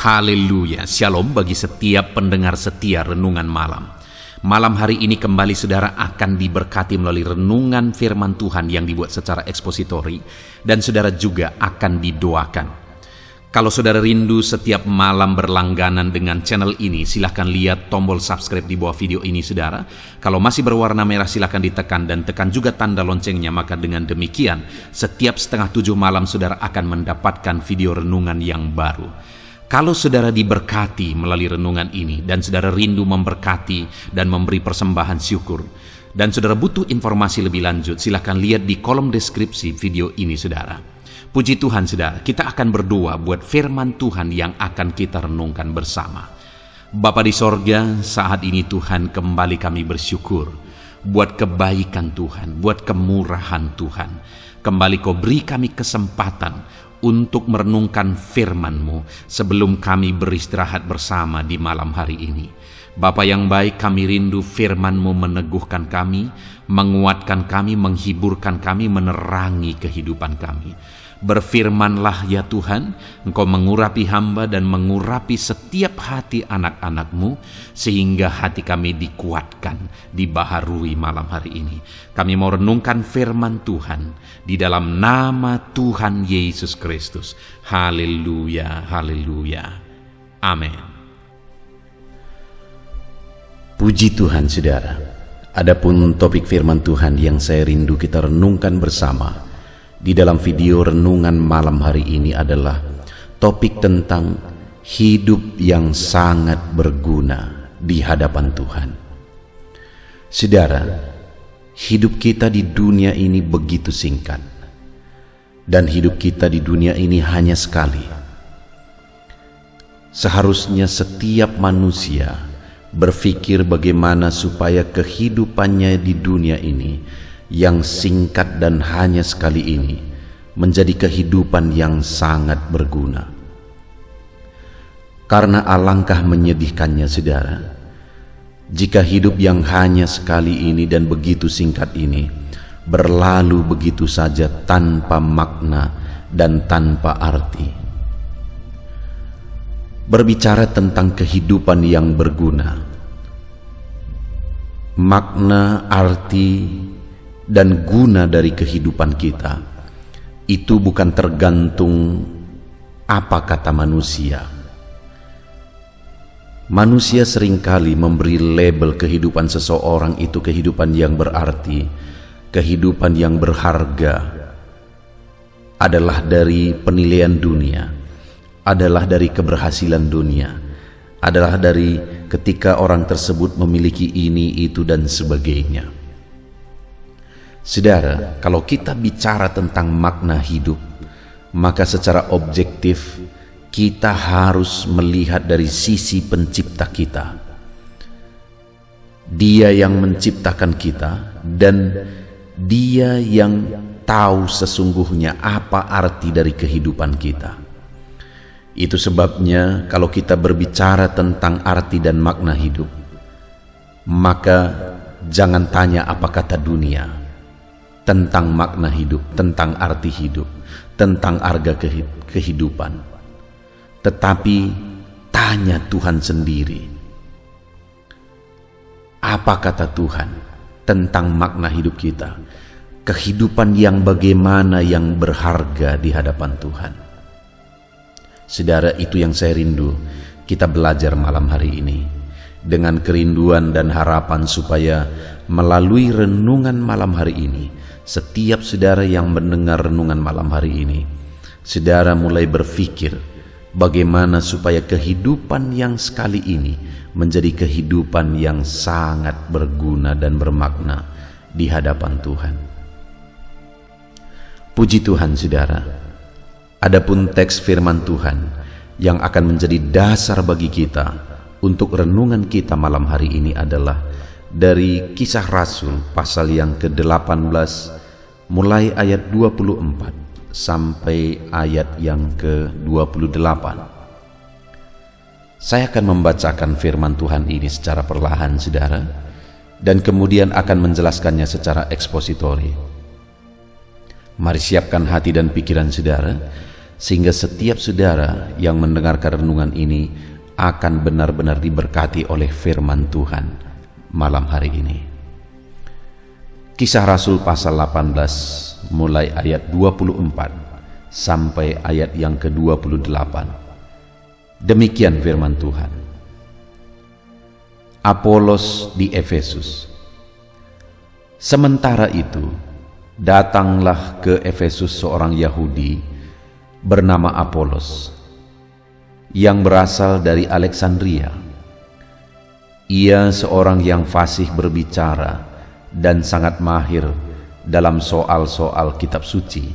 Haleluya, shalom bagi setiap pendengar setia Renungan Malam. Malam hari ini kembali saudara akan diberkati melalui renungan firman Tuhan yang dibuat secara ekspositori, dan saudara juga akan didoakan. Kalau saudara rindu setiap malam berlangganan dengan channel ini, silahkan lihat tombol subscribe di bawah video ini saudara. Kalau masih berwarna merah silahkan ditekan dan tekan juga tanda loncengnya, maka dengan demikian setiap 6:30 malam saudara akan mendapatkan video renungan yang baru. Kalau saudara diberkati melalui renungan ini dan saudara rindu memberkati dan memberi persembahan syukur, dan saudara butuh informasi lebih lanjut, silahkan lihat di kolom deskripsi video ini saudara. Puji Tuhan saudara, kita akan berdoa buat firman Tuhan yang akan kita renungkan bersama. Bapa di sorga, saat ini Tuhan kembali kami bersyukur buat kebaikan Tuhan, buat kemurahan Tuhan. Kembali Kau beri kami kesempatan untuk merenungkan firman-Mu sebelum kami beristirahat bersama di malam hari ini. Bapa yang baik, kami rindu firman-Mu meneguhkan kami, menguatkan kami, menghiburkan kami, menerangi kehidupan kami. Berfirmanlah ya Tuhan, Engkau mengurapi hamba dan mengurapi setiap hati anak-anak-Mu, sehingga hati kami dikuatkan, dibaharui malam hari ini. Kami mau renungkan firman Tuhan di dalam nama Tuhan Yesus Kristus. Haleluya, haleluya. Amin. Puji Tuhan saudara. Adapun topik firman Tuhan yang saya rindu kita renungkan bersama di dalam video renungan malam hari ini adalah topik tentang hidup yang sangat berguna di hadapan Tuhan. Saudara, hidup kita di dunia ini begitu singkat, dan hidup kita di dunia ini hanya sekali. Seharusnya setiap manusia berpikir bagaimana supaya kehidupannya di dunia ini yang singkat dan hanya sekali ini menjadi kehidupan yang sangat berguna. Karena alangkah menyedihkannya saudara, jika hidup yang hanya sekali ini dan begitu singkat ini berlalu begitu saja tanpa makna dan tanpa arti. Berbicara tentang kehidupan yang berguna, makna, arti, dan guna dari kehidupan kita itu bukan tergantung apa kata manusia. Manusia seringkali memberi label kehidupan seseorang itu kehidupan yang berarti, kehidupan yang berharga adalah dari penilaian dunia, adalah dari keberhasilan dunia, adalah dari ketika orang tersebut memiliki ini, itu, dan sebagainya. Saudara, kalau kita bicara tentang makna hidup, maka secara objektif kita harus melihat dari sisi pencipta kita. Dia yang menciptakan kita, dan Dia yang tahu sesungguhnya apa arti dari kehidupan kita. Itu sebabnya kalau kita berbicara tentang arti dan makna hidup, maka jangan tanya apa kata dunia tentang makna hidup, tentang arti hidup, tentang harga kehidupan. Tetapi tanya Tuhan sendiri. Apa kata Tuhan tentang makna hidup kita? Kehidupan yang bagaimana yang berharga di hadapan Tuhan. Saudara, itu yang saya rindu kita belajar malam hari ini, dengan kerinduan dan harapan supaya melalui renungan malam hari ini, setiap saudara yang mendengar renungan malam hari ini, saudara mulai berpikir bagaimana supaya kehidupan yang sekali ini menjadi kehidupan yang sangat berguna dan bermakna di hadapan Tuhan. Puji Tuhan saudara. Adapun teks firman Tuhan yang akan menjadi dasar bagi kita untuk renungan kita malam hari ini adalah dari Kisah Rasul pasal yang ke-18 mulai ayat 24 sampai ayat yang ke-28. Saya akan membacakan firman Tuhan ini secara perlahan saudara, dan kemudian akan menjelaskannya secara ekspositori. Mari siapkan hati dan pikiran saudara, sehingga setiap saudara yang mendengarkan renungan ini akan benar-benar diberkati oleh firman Tuhan malam hari ini. Kisah Rasul pasal 18 mulai ayat 24 sampai ayat yang ke-28. Demikian firman Tuhan. Apolos di Efesus. Sementara itu, datanglah ke Efesus seorang Yahudi bernama Apolos, yang berasal dari Alexandria. Ia seorang yang fasih berbicara dan sangat mahir dalam soal-soal kitab suci.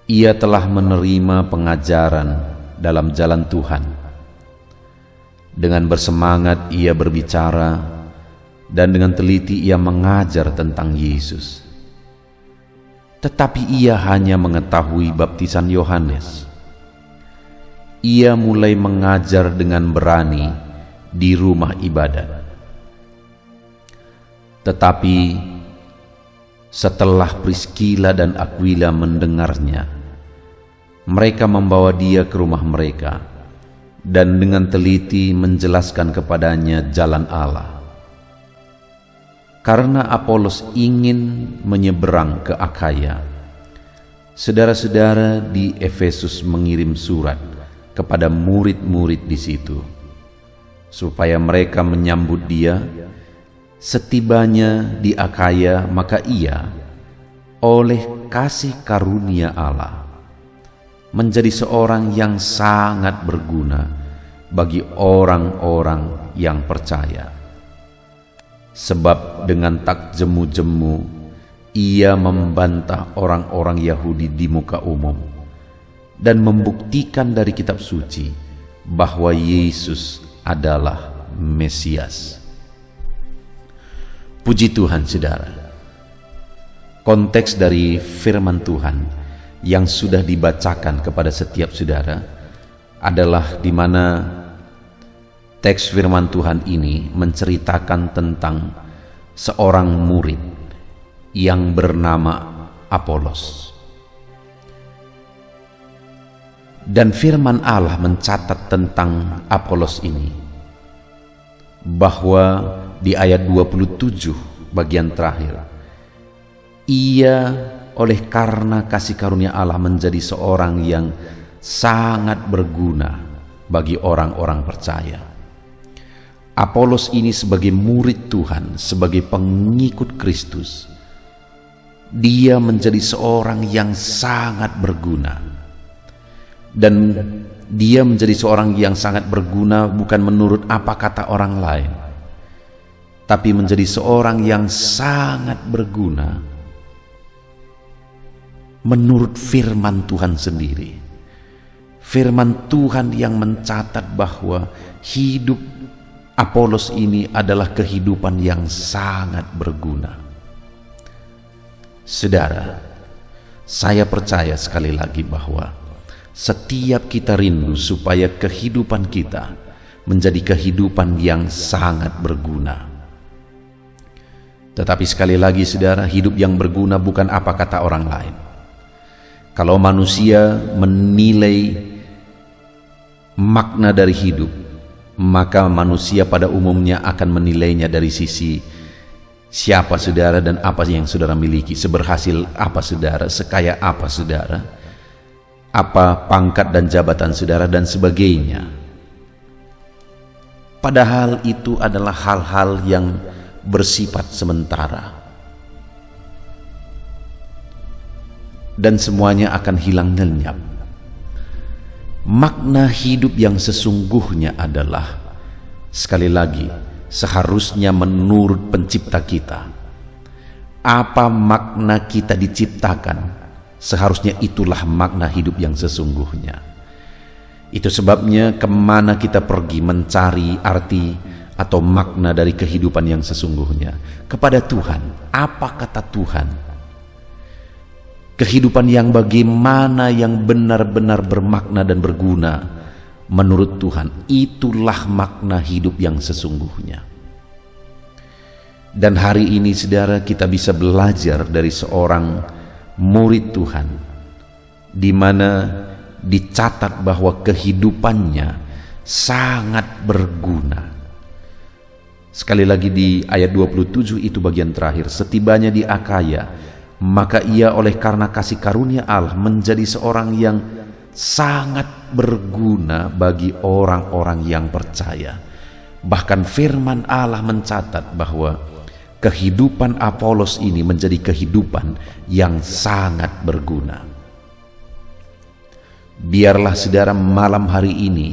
Ia telah menerima pengajaran dalam jalan Tuhan. Dengan bersemangat ia berbicara, dan dengan teliti ia mengajar tentang Yesus. Tetapi ia hanya mengetahui baptisan Yohanes. Ia mulai mengajar dengan berani di rumah ibadat. Tetapi setelah Priskila dan Aquila mendengarnya, mereka membawa dia ke rumah mereka dan dengan teliti menjelaskan kepadanya jalan Allah. Karena Apolos ingin menyeberang ke Akhaya, saudara-saudara di Efesus mengirim surat kepada murid-murid di situ, supaya mereka menyambut dia. Setibanya di Akhaya, maka ia, oleh kasih karunia Allah, menjadi seorang yang sangat berguna bagi orang-orang yang percaya. Sebab dengan tak jemu-jemu ia membantah orang-orang Yahudi di muka umum dan membuktikan dari kitab suci bahwa Yesus adalah Mesias. Puji Tuhan, saudara. Konteks dari firman Tuhan yang sudah dibacakan kepada setiap saudara adalah di mana teks firman Tuhan ini menceritakan tentang seorang murid yang bernama Apolos. Dan firman Allah mencatat tentang Apolos ini, bahwa di ayat 27 bagian terakhir, ia oleh karena kasih karunia Allah menjadi seorang yang sangat berguna bagi orang-orang percaya. Apolos ini sebagai murid Tuhan, sebagai pengikut Kristus, dia menjadi seorang yang sangat berguna. Dan dia menjadi seorang yang sangat berguna bukan menurut apa kata orang lain, tapi menjadi seorang yang sangat berguna menurut firman Tuhan sendiri. Firman Tuhan yang mencatat bahwa hidup Apolos ini adalah kehidupan yang sangat berguna. Saudara, saya percaya sekali lagi bahwa setiap kita rindu supaya kehidupan kita menjadi kehidupan yang sangat berguna. Tetapi sekali lagi, saudara, hidup yang berguna bukan apa kata orang lain. Kalau manusia menilai makna dari hidup, maka manusia pada umumnya akan menilainya dari sisi siapa saudara dan apa yang saudara miliki, seberhasil apa saudara, sekaya apa saudara, apa pangkat dan jabatan saudara dan sebagainya. Padahal itu adalah hal-hal yang bersifat sementara, dan semuanya akan hilang lenyap. Makna hidup yang sesungguhnya adalah, sekali lagi, seharusnya menurut pencipta kita. Apa makna kita diciptakan, seharusnya itulah makna hidup yang sesungguhnya. Itu sebabnya kemana kita pergi mencari arti atau makna dari kehidupan yang sesungguhnya? Kepada Tuhan. Apa kata Tuhan? Kehidupan yang bagaimana, yang benar-benar bermakna dan berguna menurut Tuhan, itulah makna hidup yang sesungguhnya. Dan hari ini, saudara, kita bisa belajar dari seorang murid Tuhan di mana dicatat bahwa kehidupannya sangat berguna. Sekali lagi di ayat 27 itu bagian terakhir, setibanya di Akaya, maka ia oleh karena kasih karunia Allah menjadi seorang yang sangat berguna bagi orang-orang yang percaya. Bahkan firman Allah mencatat bahwa kehidupan Apolos ini menjadi kehidupan yang sangat berguna. Biarlah saudara malam hari ini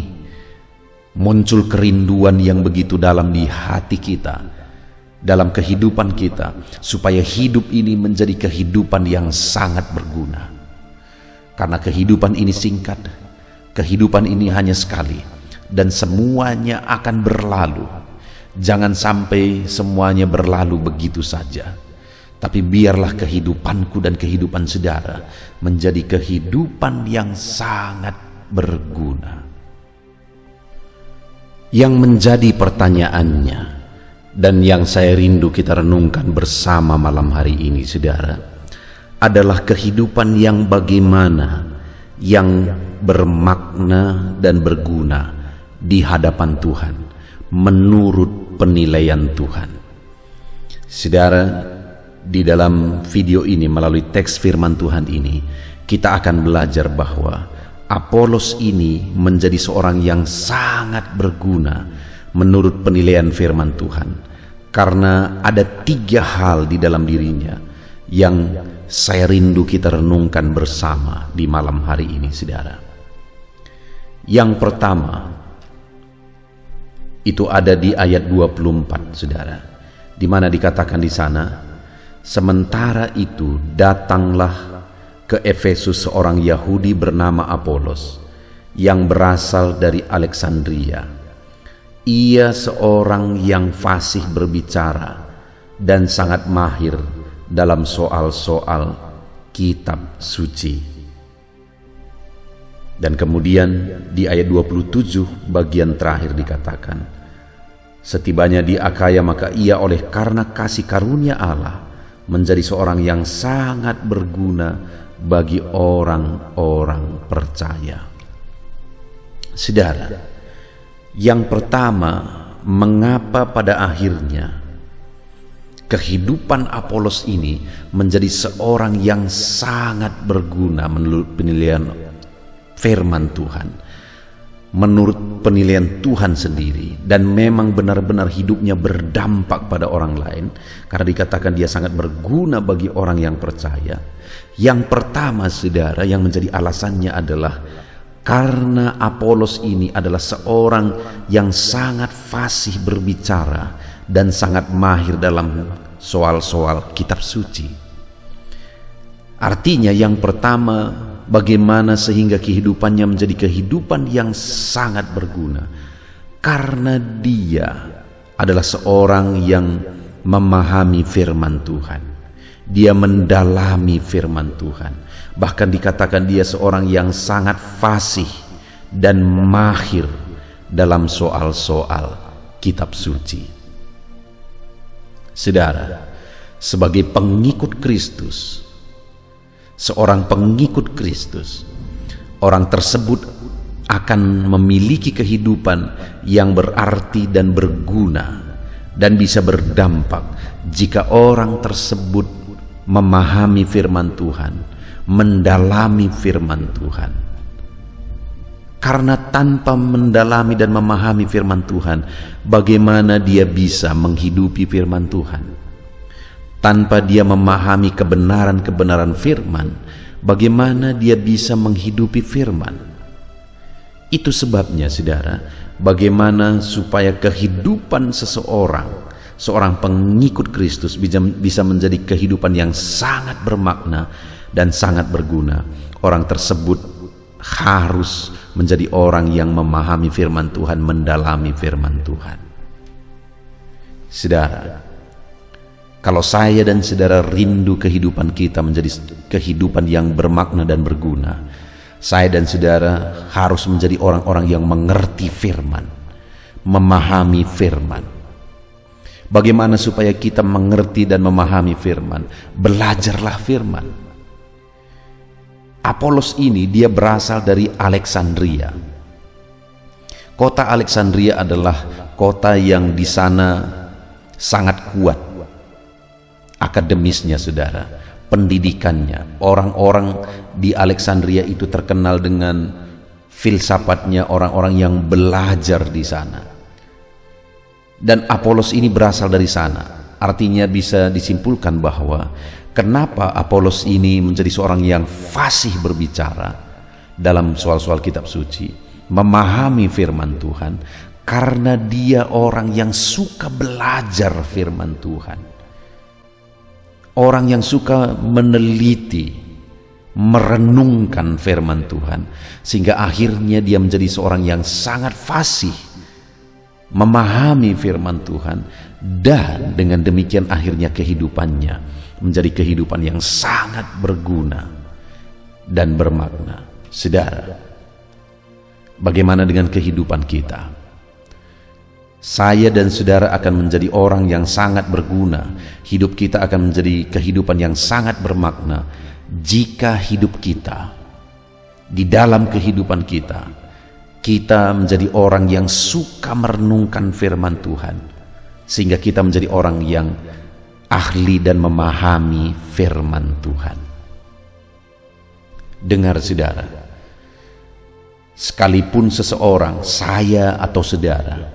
muncul kerinduan yang begitu dalam di hati kita, dalam kehidupan kita, supaya hidup ini menjadi kehidupan yang sangat berguna. Karena kehidupan ini singkat, kehidupan ini hanya sekali, dan semuanya akan berlalu. Jangan sampai semuanya berlalu begitu saja, tapi biarlah kehidupanku dan kehidupan saudara menjadi kehidupan yang sangat berguna. Yang menjadi pertanyaannya, dan yang saya rindu kita renungkan bersama malam hari ini saudara, adalah kehidupan yang bagaimana, yang bermakna dan berguna di hadapan Tuhan menurut penilaian Tuhan. Saudara, di dalam video ini melalui teks firman Tuhan ini, kita akan belajar bahwa Apolos ini menjadi seorang yang sangat berguna menurut penilaian firman Tuhan, karena ada 3 hal di dalam dirinya yang saya rindu kita renungkan bersama di malam hari ini saudara. Yang pertama itu ada di ayat 24 saudara, di mana dikatakan di sana, sementara itu datanglah ke Efesus seorang Yahudi bernama Apolos yang berasal dari Alexandria. Ia seorang yang fasih berbicara dan sangat mahir dalam soal-soal kitab suci. Dan kemudian di ayat 27 bagian terakhir dikatakan, setibanya di Akaya maka ia oleh karena kasih karunia Allah menjadi seorang yang sangat berguna bagi orang-orang percaya. Saudara, yang pertama, mengapa pada akhirnya kehidupan Apolos ini menjadi seorang yang sangat berguna menurut penilaian firman Tuhan, menurut penilaian Tuhan sendiri, dan memang benar-benar hidupnya berdampak pada orang lain, karena dikatakan dia sangat berguna bagi orang yang percaya. Yang pertama saudara, yang menjadi alasannya adalah karena Apolos ini adalah seorang yang sangat fasih berbicara dan sangat mahir dalam soal-soal kitab suci. Artinya yang pertama, bagaimana sehingga kehidupannya menjadi kehidupan yang sangat berguna, karena dia adalah seorang yang memahami firman Tuhan. Dia mendalami firman Tuhan. Bahkan dikatakan dia seorang yang sangat fasih dan mahir dalam soal-soal kitab suci. Saudara, sebagai pengikut Kristus, seorang pengikut Kristus, orang tersebut akan memiliki kehidupan yang berarti dan berguna dan bisa berdampak jika orang tersebut memahami firman Tuhan, mendalami firman Tuhan. Karena tanpa mendalami dan memahami firman Tuhan, bagaimana dia bisa menghidupi firman Tuhan? Tanpa dia memahami kebenaran-kebenaran firman, bagaimana dia bisa menghidupi firman? Itu sebabnya saudara, bagaimana supaya kehidupan seorang pengikut Kristus bisa menjadi kehidupan yang sangat bermakna dan sangat berguna. Orang tersebut harus menjadi orang yang memahami firman Tuhan, mendalami firman Tuhan. Saudara, kalau saya dan saudara rindu kehidupan kita menjadi kehidupan yang bermakna dan berguna, saya dan saudara harus menjadi orang-orang yang mengerti firman, memahami firman. Bagaimana supaya kita mengerti dan memahami firman? Belajarlah firman. Apolos ini dia berasal dari Alexandria. Kota Alexandria adalah kota yang di sana sangat kuat akademisnya, saudara, pendidikannya. Orang-orang di Alexandria itu terkenal dengan filsafatnya, orang-orang yang belajar di sana. Dan Apolos ini berasal dari sana. Artinya bisa disimpulkan bahwa kenapa Apolos ini menjadi seorang yang fasih berbicara dalam soal-soal kitab suci, memahami firman Tuhan, karena dia orang yang suka belajar firman Tuhan. Orang yang suka meneliti, merenungkan firman Tuhan, sehingga akhirnya dia menjadi seorang yang sangat fasih memahami firman Tuhan, dan dengan demikian akhirnya kehidupannya menjadi kehidupan yang sangat berguna dan bermakna. Saudara, bagaimana dengan kehidupan kita? Saya dan saudara akan menjadi orang yang sangat berguna. Hidup kita akan menjadi kehidupan yang sangat bermakna jika hidup kita, di dalam kehidupan kita menjadi orang yang suka merenungkan firman Tuhan, sehingga kita menjadi orang yang ahli dan memahami firman Tuhan. Dengar saudara, sekalipun seseorang, saya atau saudara,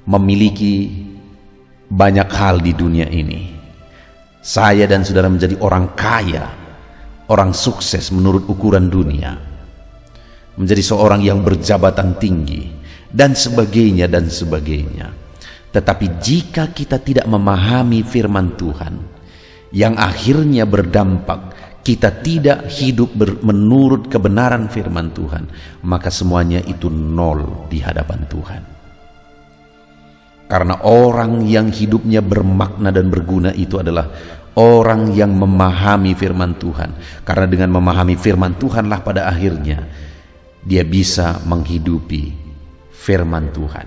memiliki banyak hal di dunia ini, saya dan saudara menjadi orang kaya, orang sukses menurut ukuran dunia, menjadi seorang yang berjabatan tinggi, dan sebagainya dan sebagainya. Tetapi jika kita tidak memahami firman Tuhan, yang akhirnya berdampak kita tidak hidup menurut kebenaran firman Tuhan, maka semuanya itu nol di hadapan Tuhan. Karena orang yang hidupnya bermakna dan berguna itu adalah orang yang memahami firman Tuhan. Karena dengan memahami firman Tuhanlah pada akhirnya dia bisa menghidupi firman Tuhan.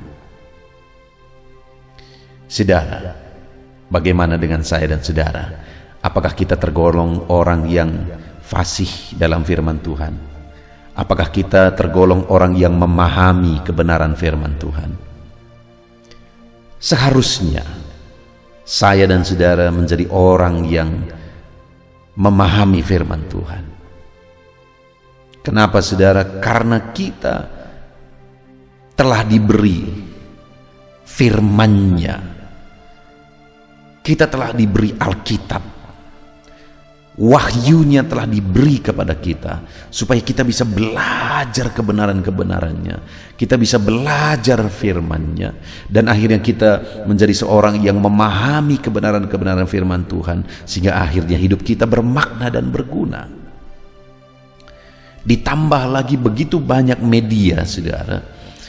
Saudara, bagaimana dengan saya dan saudara? Apakah kita tergolong orang yang fasih dalam firman Tuhan? Apakah kita tergolong orang yang memahami kebenaran firman Tuhan? Seharusnya saya dan saudara menjadi orang yang memahami firman Tuhan. Kenapa saudara? Karena kita telah diberi firman-Nya. Kita telah diberi Alkitab. Wahyunya telah diberi kepada kita supaya kita bisa belajar kebenaran-kebenarannya, kita bisa belajar firman-Nya, dan akhirnya kita menjadi seorang yang memahami kebenaran-kebenaran firman Tuhan, sehingga akhirnya hidup kita bermakna dan berguna. Ditambah lagi begitu banyak media, saudara,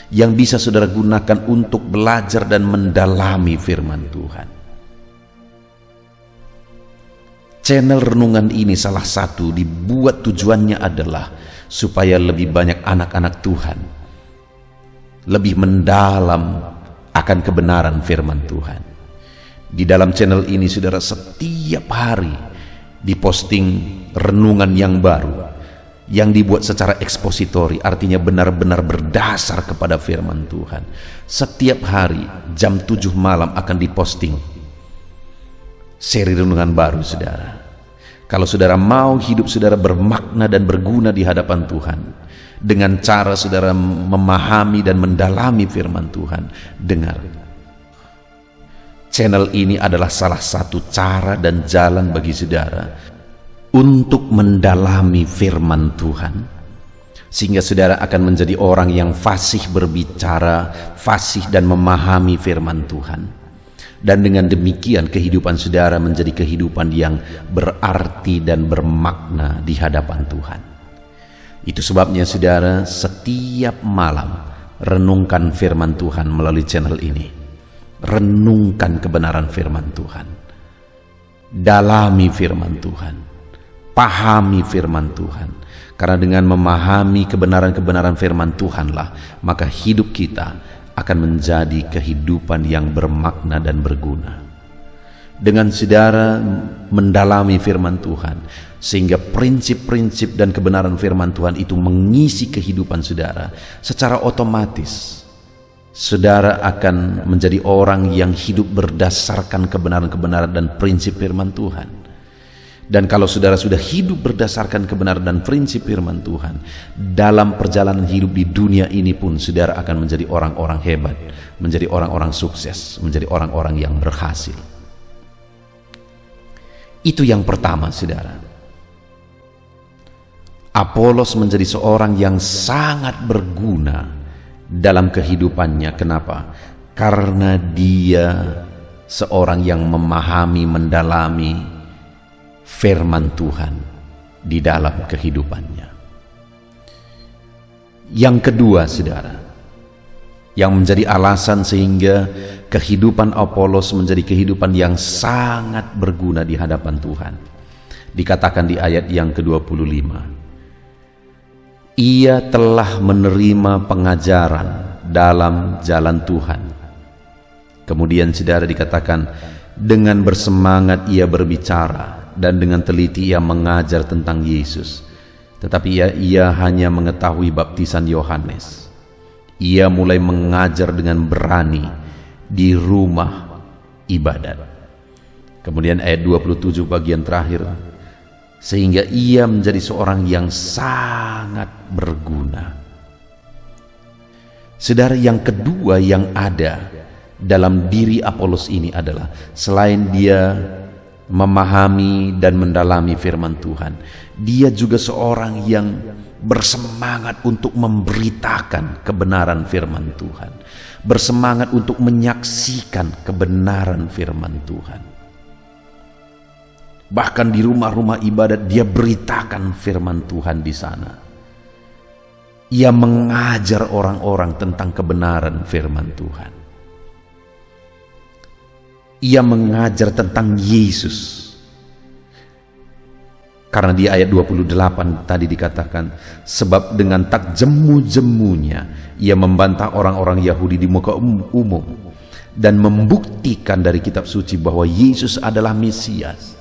yang bisa saudara gunakan untuk belajar dan mendalami firman Tuhan. Channel renungan ini salah satu dibuat tujuannya adalah supaya lebih banyak anak-anak Tuhan lebih mendalam akan kebenaran firman Tuhan. Di dalam channel ini saudara setiap hari diposting renungan yang baru yang dibuat secara ekspositori, artinya benar-benar berdasar kepada firman Tuhan. Setiap hari jam 7 malam akan diposting seri renungan baru, saudara. Kalau saudara mau hidup saudara bermakna dan berguna di hadapan Tuhan, dengan cara saudara memahami dan mendalami firman Tuhan, dengar. Channel ini adalah salah satu cara dan jalan bagi saudara untuk mendalami firman Tuhan, sehingga saudara akan menjadi orang yang fasih berbicara, fasih dan memahami firman Tuhan. Dan dengan demikian kehidupan saudara menjadi kehidupan yang berarti dan bermakna di hadapan Tuhan. Itu sebabnya saudara setiap malam renungkan firman Tuhan melalui channel ini. Renungkan kebenaran firman Tuhan. Dalami firman Tuhan. Pahami firman Tuhan. Karena dengan memahami kebenaran-kebenaran firman Tuhanlah, maka hidup kita akan menjadi kehidupan yang bermakna dan berguna. Dengan saudara mendalami firman Tuhan, sehingga prinsip-prinsip dan kebenaran firman Tuhan itu mengisi kehidupan saudara. Secara otomatis saudara akan menjadi orang yang hidup berdasarkan kebenaran-kebenaran dan prinsip firman Tuhan. Dan kalau saudara sudah hidup berdasarkan kebenaran dan prinsip firman Tuhan, dalam perjalanan hidup di dunia ini pun saudara akan menjadi orang-orang hebat, menjadi orang-orang sukses, menjadi orang-orang yang berhasil. Itu yang pertama, saudara. Apolos menjadi seorang yang sangat berguna dalam kehidupannya. Kenapa? Karena dia seorang yang memahami, mendalami firman Tuhan di dalam kehidupannya. Yang kedua, saudara, yang menjadi alasan sehingga kehidupan Apolos menjadi kehidupan yang sangat berguna di hadapan Tuhan, dikatakan di ayat yang ke-25, ia telah menerima pengajaran dalam jalan Tuhan. Kemudian saudara dikatakan, dengan bersemangat ia berbicara dan dengan teliti ia mengajar tentang Yesus. Tetapi ia hanya mengetahui baptisan Yohanes. Ia mulai mengajar dengan berani di rumah ibadat. Kemudian ayat 27 bagian terakhir, sehingga ia menjadi seorang yang sangat berguna. Saudara, yang kedua yang ada dalam diri Apolos ini adalah, selain dia memahami dan mendalami firman Tuhan, dia juga seorang yang bersemangat untuk memberitakan kebenaran firman Tuhan, bersemangat untuk menyaksikan kebenaran firman Tuhan. Bahkan di rumah-rumah ibadat dia beritakan firman Tuhan di sana. Ia mengajar orang-orang tentang kebenaran firman Tuhan. Ia mengajar tentang Yesus. Karena di ayat 28 tadi dikatakan, sebab dengan tak jemu-jemunya ia membantah orang-orang Yahudi di muka umum dan membuktikan dari kitab suci bahwa Yesus adalah Mesias.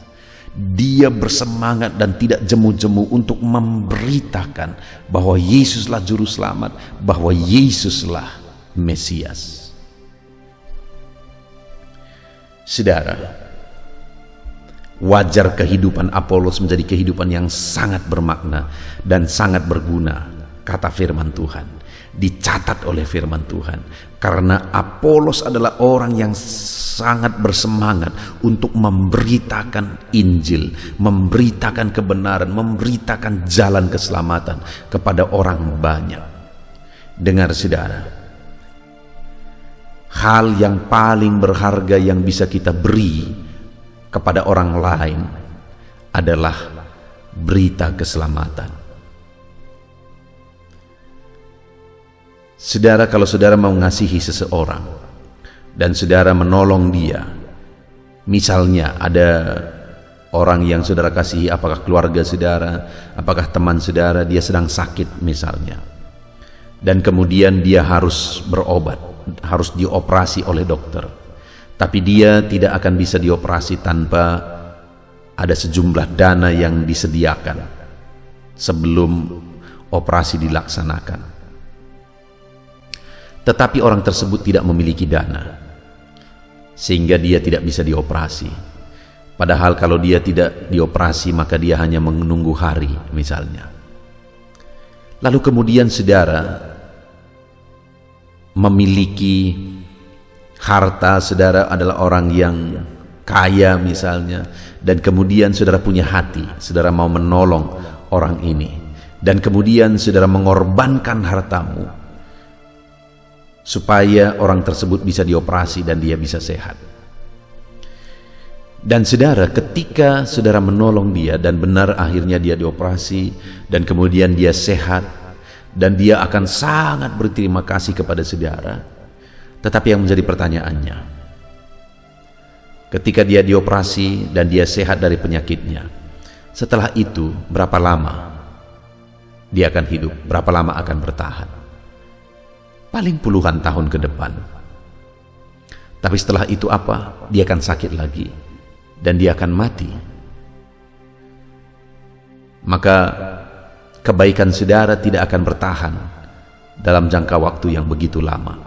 Dia bersemangat dan tidak jemu-jemu untuk memberitakan bahwa Yesuslah juru selamat, bahwa Yesuslah Mesias. Saudara, wajar kehidupan Apolos menjadi kehidupan yang sangat bermakna dan sangat berguna, kata firman Tuhan, dicatat oleh firman Tuhan. Karena Apolos adalah orang yang sangat bersemangat untuk memberitakan Injil, memberitakan kebenaran, memberitakan jalan keselamatan kepada orang banyak. Dengar saudara, hal yang paling berharga yang bisa kita beri kepada orang lain adalah berita keselamatan. Saudara, kalau saudara mau mengasihi seseorang dan saudara menolong dia, misalnya ada orang yang saudara kasihi, apakah keluarga saudara, apakah teman saudara, dia sedang sakit misalnya, dan kemudian dia harus berobat, harus dioperasi oleh dokter, tapi dia tidak akan bisa dioperasi tanpa ada sejumlah dana yang disediakan sebelum operasi dilaksanakan. Tetapi orang tersebut tidak memiliki dana, sehingga dia tidak bisa dioperasi. Padahal kalau dia tidak dioperasi, maka dia hanya menunggu hari misalnya. Lalu kemudian saudara memiliki harta, saudara adalah orang yang kaya misalnya, dan kemudian saudara punya hati, saudara mau menolong orang ini, dan kemudian saudara mengorbankan hartamu supaya orang tersebut bisa dioperasi dan dia bisa sehat. Dan saudara, ketika saudara menolong dia dan benar akhirnya dia dioperasi dan kemudian dia sehat, dan dia akan sangat berterima kasih kepada saudara. Tetapi yang menjadi pertanyaannya, ketika dia dioperasi dan dia sehat dari penyakitnya, setelah itu berapa lama dia akan hidup? Berapa lama akan bertahan? Paling puluhan tahun ke depan. Tapi setelah itu apa? Dia akan sakit lagi dan dia akan mati. maka kebaikan saudara tidak akan bertahan dalam jangka waktu yang begitu lama.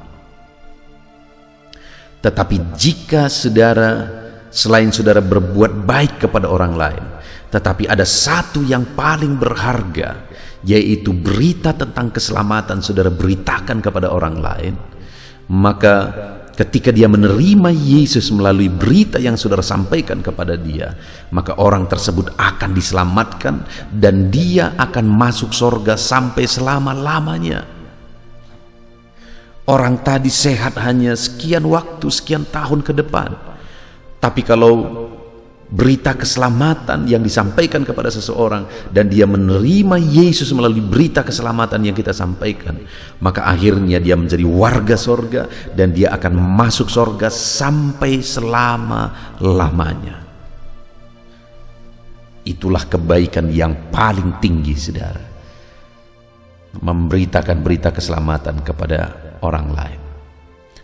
Tetapi jika saudara, selain saudara berbuat baik kepada orang lain, tetapi ada satu yang paling berharga, yaitu berita tentang keselamatan saudara beritakan kepada orang lain, maka ketika dia menerima Yesus melalui berita yang saudara sampaikan kepada dia, maka orang tersebut akan diselamatkan dan dia akan masuk surga sampai selama-lamanya. Orang tadi sehat hanya sekian waktu, sekian tahun ke depan. Tapi kalau berita keselamatan yang disampaikan kepada seseorang dan dia menerima Yesus melalui berita keselamatan yang kita sampaikan, maka akhirnya dia menjadi warga sorga dan dia akan masuk sorga sampai selama-lamanya. Itulah kebaikan yang paling tinggi, saudara, memberitakan berita keselamatan kepada orang lain,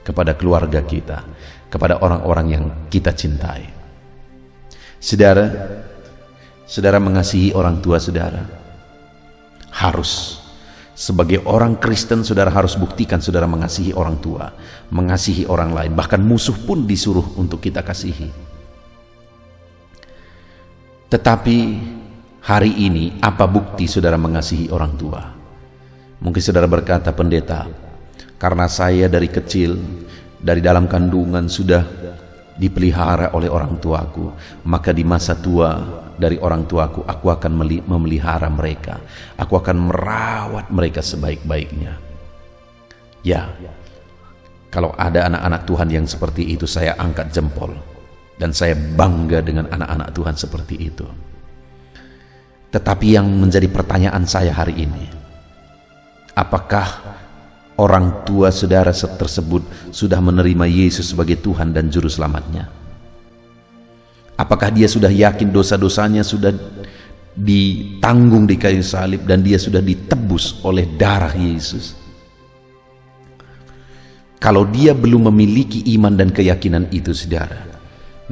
kepada keluarga kita, kepada orang-orang yang kita cintai. Saudara mengasihi orang tua saudara. Harus. Sebagai orang Kristen, saudara harus buktikan saudara mengasihi orang tua, mengasihi orang lain, bahkan musuh pun disuruh untuk kita kasihi. Tetapi hari ini, apa bukti saudara mengasihi orang tua? Mungkin saudara berkata, pendeta, karena saya dari kecil, dari dalam kandungan sudah dipelihara oleh orang tuaku, maka di masa tua dari orang tuaku, aku akan memelihara mereka, aku akan merawat mereka sebaik-baiknya. Ya, kalau ada anak-anak Tuhan yang seperti itu, saya angkat jempol dan saya bangga dengan anak-anak Tuhan seperti itu. Tetapi yang menjadi pertanyaan saya hari ini, apakah orang tua saudara tersebut sudah menerima Yesus sebagai Tuhan dan Juru Selamatnya? Apakah dia sudah yakin dosa-dosanya sudah ditanggung di kayu salib dan dia sudah ditebus oleh darah Yesus? Kalau dia belum memiliki iman dan keyakinan itu, saudara,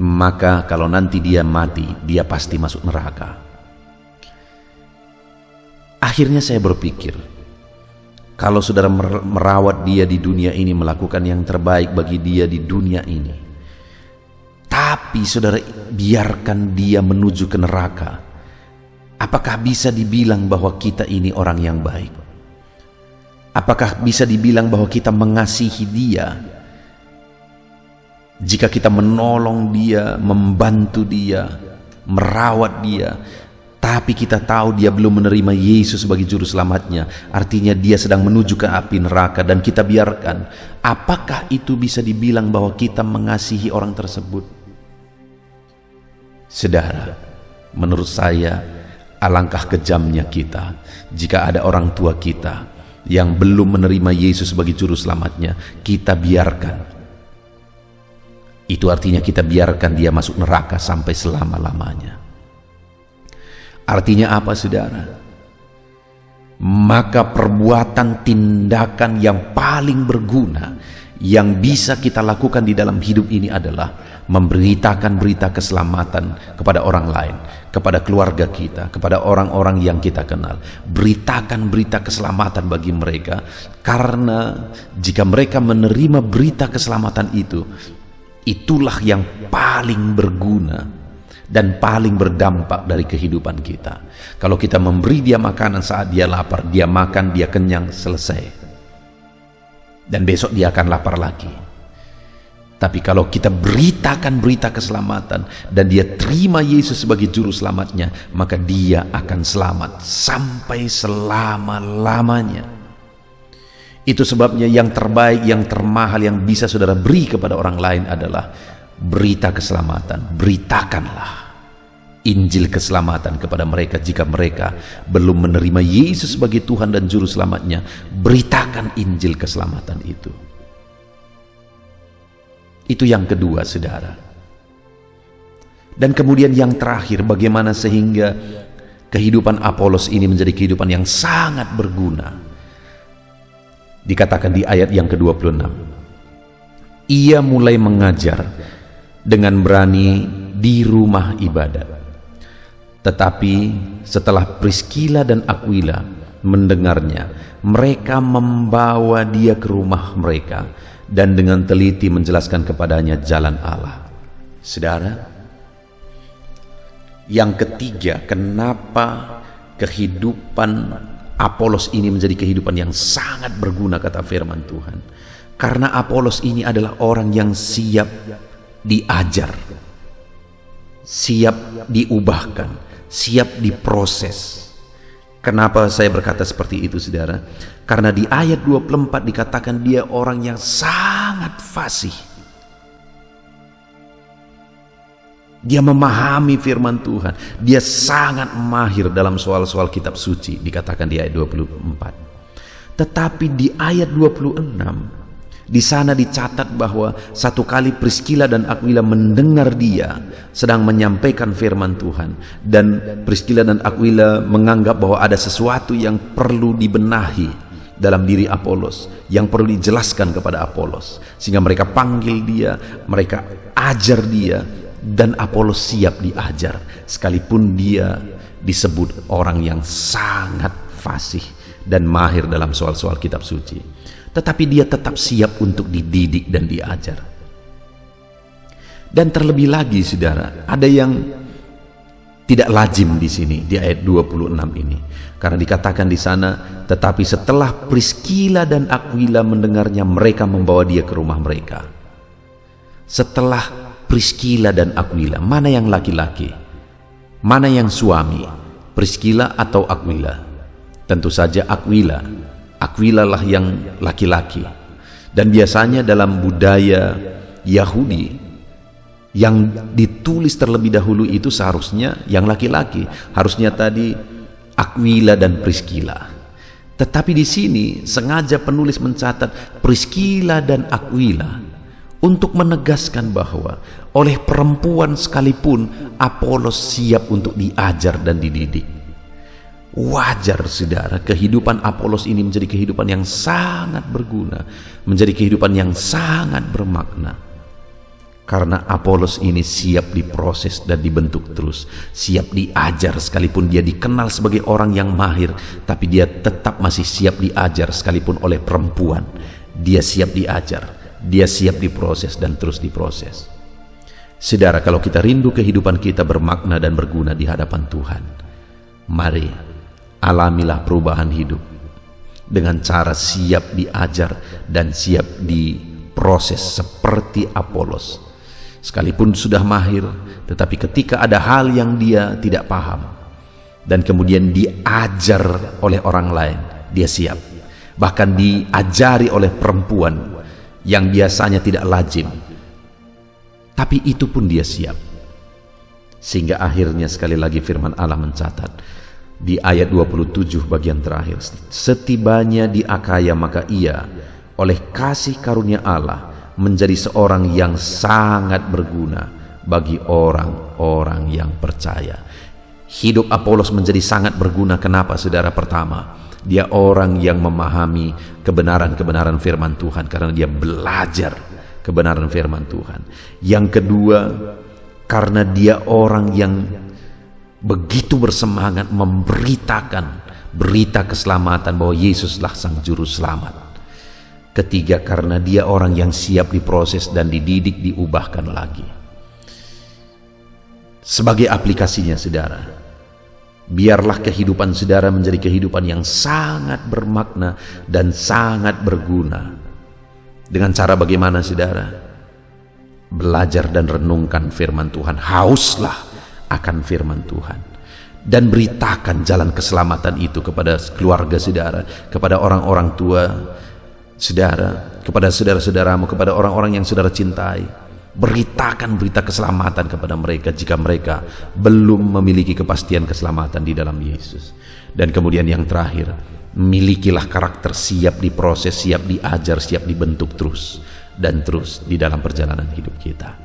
maka kalau nanti dia mati, dia pasti masuk neraka. Akhirnya saya berpikir, kalau saudara merawat dia di dunia ini, melakukan yang terbaik bagi dia di dunia ini, tapi saudara biarkan dia menuju ke neraka, apakah bisa dibilang bahwa kita ini orang yang baik? Apakah bisa dibilang bahwa kita mengasihi dia? Jika kita menolong dia, membantu dia, merawat dia, tapi kita tahu dia belum menerima Yesus sebagai Juru Selamatnya, artinya dia sedang menuju ke api neraka dan kita biarkan, apakah itu bisa dibilang bahwa kita mengasihi orang tersebut? Saudara, menurut saya alangkah kejamnya kita jika ada orang tua kita yang belum menerima Yesus sebagai Juru Selamatnya, kita biarkan. Itu artinya kita biarkan dia masuk neraka sampai selama-lamanya. Artinya apa, saudara? Maka perbuatan tindakan yang paling berguna yang bisa kita lakukan di dalam hidup ini adalah memberitakan berita keselamatan kepada orang lain, kepada keluarga kita, kepada orang-orang yang kita kenal. Beritakan berita keselamatan bagi mereka, karena jika mereka menerima berita keselamatan itu, itulah yang paling berguna dan paling berdampak dari kehidupan kita. Kalau kita memberi dia makanan saat dia lapar, dia makan, dia kenyang, selesai, dan besok dia akan lapar lagi. Tapi kalau kita beritakan berita keselamatan dan dia terima Yesus sebagai Juru Selamatnya, maka dia akan selamat sampai selama-lamanya. Itu sebabnya yang terbaik, yang termahal yang bisa saudara beri kepada orang lain adalah berita keselamatan. Beritakanlah Injil keselamatan kepada mereka. Jika mereka belum menerima Yesus sebagai Tuhan dan Juru Selamatnya, beritakan Injil keselamatan itu. Itu yang kedua, saudara. Dan kemudian yang terakhir, bagaimana sehingga kehidupan Apolos ini menjadi kehidupan yang sangat berguna. Dikatakan di ayat yang ke-26, ia mulai mengajar dengan berani di rumah ibadat. Tetapi setelah Priskila dan Aquila mendengarnya, mereka membawa dia ke rumah mereka dan dengan teliti menjelaskan kepadanya jalan Allah. Saudara, yang ketiga, kenapa kehidupan Apolos ini menjadi kehidupan yang sangat berguna, kata firman Tuhan? Karena Apolos ini adalah orang yang siap diajar, siap diubahkan, siap diproses. Kenapa saya berkata seperti itu, saudara? Karena di ayat 24 dikatakan dia orang yang sangat fasih. Dia memahami firman Tuhan. Dia sangat mahir dalam soal-soal kitab suci, dikatakan di ayat 24. Tetapi di ayat 26, di sana dicatat bahwa satu kali Priskila dan Aquila mendengar dia sedang menyampaikan firman Tuhan, dan Priskila dan Aquila menganggap bahwa ada sesuatu yang perlu dibenahi dalam diri Apolos, yang perlu dijelaskan kepada Apolos, sehingga mereka panggil dia, mereka ajar dia, dan Apolos siap diajar sekalipun dia disebut orang yang sangat fasih dan mahir dalam soal-soal kitab suci. Tetapi dia tetap siap untuk dididik dan diajar. Dan terlebih lagi, saudara, ada yang tidak lazim di sini di ayat 26 ini. Karena dikatakan di sana, tetapi setelah Priskila dan Aquila mendengarnya, mereka membawa dia ke rumah mereka. Setelah Priskila dan Aquila, mana yang laki-laki? Mana yang suami? Priskila atau Aquila? Tentu saja Aquila. Aquila lah yang laki-laki. Dan biasanya dalam budaya Yahudi, yang ditulis terlebih dahulu itu seharusnya yang laki-laki. Harusnya tadi Aquila dan Priskila. Tetapi di sini sengaja penulis mencatat Priskila dan Aquila untuk menegaskan bahwa oleh perempuan sekalipun Apolos siap untuk diajar dan dididik. Wajar, saudara, kehidupan Apolos ini menjadi kehidupan yang sangat berguna, menjadi kehidupan yang sangat bermakna. Karena Apolos ini siap diproses dan dibentuk terus, siap diajar sekalipun dia dikenal sebagai orang yang mahir, tapi dia tetap masih siap diajar sekalipun oleh perempuan. Dia siap diajar, dia siap diproses dan terus diproses. Saudara, kalau kita rindu kehidupan kita bermakna dan berguna di hadapan Tuhan, mari alamilah perubahan hidup dengan cara siap diajar dan siap diproses seperti Apolos. Sekalipun sudah mahir, tetapi ketika ada hal yang dia tidak paham dan kemudian diajar oleh orang lain, dia siap. Bahkan diajari oleh perempuan yang biasanya tidak lazim, tapi itu pun dia siap. Sehingga akhirnya sekali lagi firman Allah mencatat di ayat 27 bagian terakhir, setibanya di Akaya maka ia oleh kasih karunia Allah menjadi seorang yang sangat berguna bagi orang-orang yang percaya. Hidup Apolos menjadi sangat berguna. Kenapa, saudara? Pertama, dia orang yang memahami kebenaran-kebenaran firman Tuhan karena dia belajar kebenaran firman Tuhan. Yang kedua, karena dia orang yang begitu bersemangat memberitakan berita keselamatan bahwa Yesuslah sang juru selamat. Ketiga, karena dia orang yang siap diproses dan dididik, diubahkan lagi. Sebagai aplikasinya, saudara, biarlah kehidupan saudara menjadi kehidupan yang sangat bermakna dan sangat berguna. Dengan cara bagaimana, saudara? Belajar dan renungkan firman Tuhan. Hauslah akan firman Tuhan. Dan beritakan jalan keselamatan itu kepada keluarga saudara, kepada orang-orang tua saudara, kepada saudara-saudaramu, kepada orang-orang yang saudara cintai. Beritakan berita keselamatan kepada mereka jika mereka belum memiliki kepastian keselamatan di dalam Yesus. Dan kemudian yang terakhir, milikilah karakter siap diproses, siap diajar, siap dibentuk terus dan terus di dalam perjalanan hidup kita.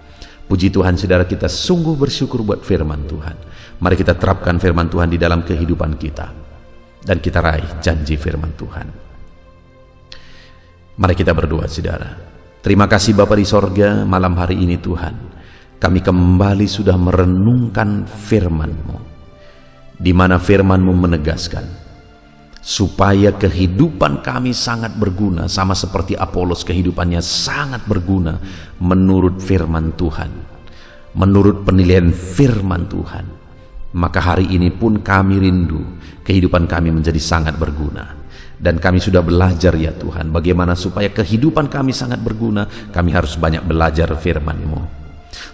Puji Tuhan, saudara, kita sungguh bersyukur buat firman Tuhan. Mari kita terapkan firman Tuhan di dalam kehidupan kita dan kita raih janji firman Tuhan. Mari kita berdoa, saudara. Terima kasih Bapa di sorga, malam hari ini Tuhan, kami kembali sudah merenungkan firman-Mu. di mana firman-Mu menegaskan, supaya kehidupan kami sangat berguna, sama seperti Apolos kehidupannya sangat berguna menurut firman Tuhan, menurut penilaian firman Tuhan. Maka hari ini pun kami rindu kehidupan kami menjadi sangat berguna. Dan kami sudah belajar ya Tuhan, bagaimana supaya kehidupan kami sangat berguna, kami harus banyak belajar firman-Mu.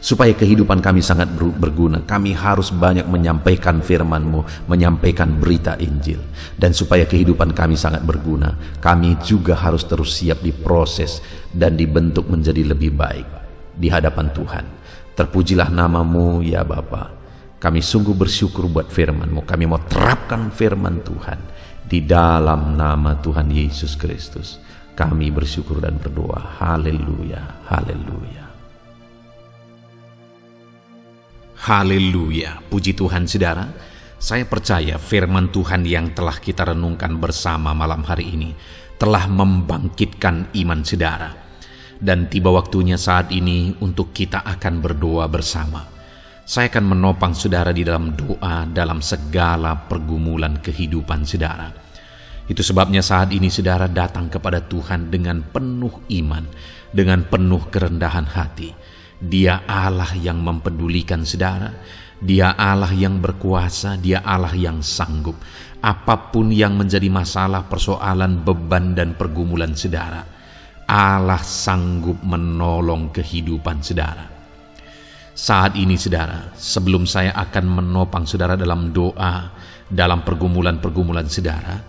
Supaya kehidupan kami sangat berguna, kami harus banyak menyampaikan firman-Mu, menyampaikan berita Injil. Dan supaya kehidupan kami sangat berguna, kami juga harus terus siap diproses dan dibentuk menjadi lebih baik di hadapan Tuhan. Terpujilah nama-Mu ya Bapa. Kami sungguh bersyukur buat firman-Mu. Kami mau terapkan firman Tuhan. Di dalam nama Tuhan Yesus Kristus kami bersyukur dan berdoa. Haleluya, haleluya. Haleluya, puji Tuhan saudara. Saya percaya firman Tuhan yang telah kita renungkan bersama malam hari ini telah membangkitkan iman saudara. Dan tiba waktunya saat ini untuk kita akan berdoa bersama. Saya akan menopang saudara di dalam doa dalam segala pergumulan kehidupan saudara. Itu sebabnya saat ini saudara datang kepada Tuhan dengan penuh iman, dengan penuh kerendahan hati. Dia Allah yang mempedulikan saudara, Dia Allah yang berkuasa, Dia Allah yang sanggup. Apapun yang menjadi masalah, persoalan, beban dan pergumulan saudara, Allah sanggup menolong kehidupan saudara. Saat ini saudara, sebelum saya akan menopang saudara dalam doa, dalam pergumulan-pergumulan saudara,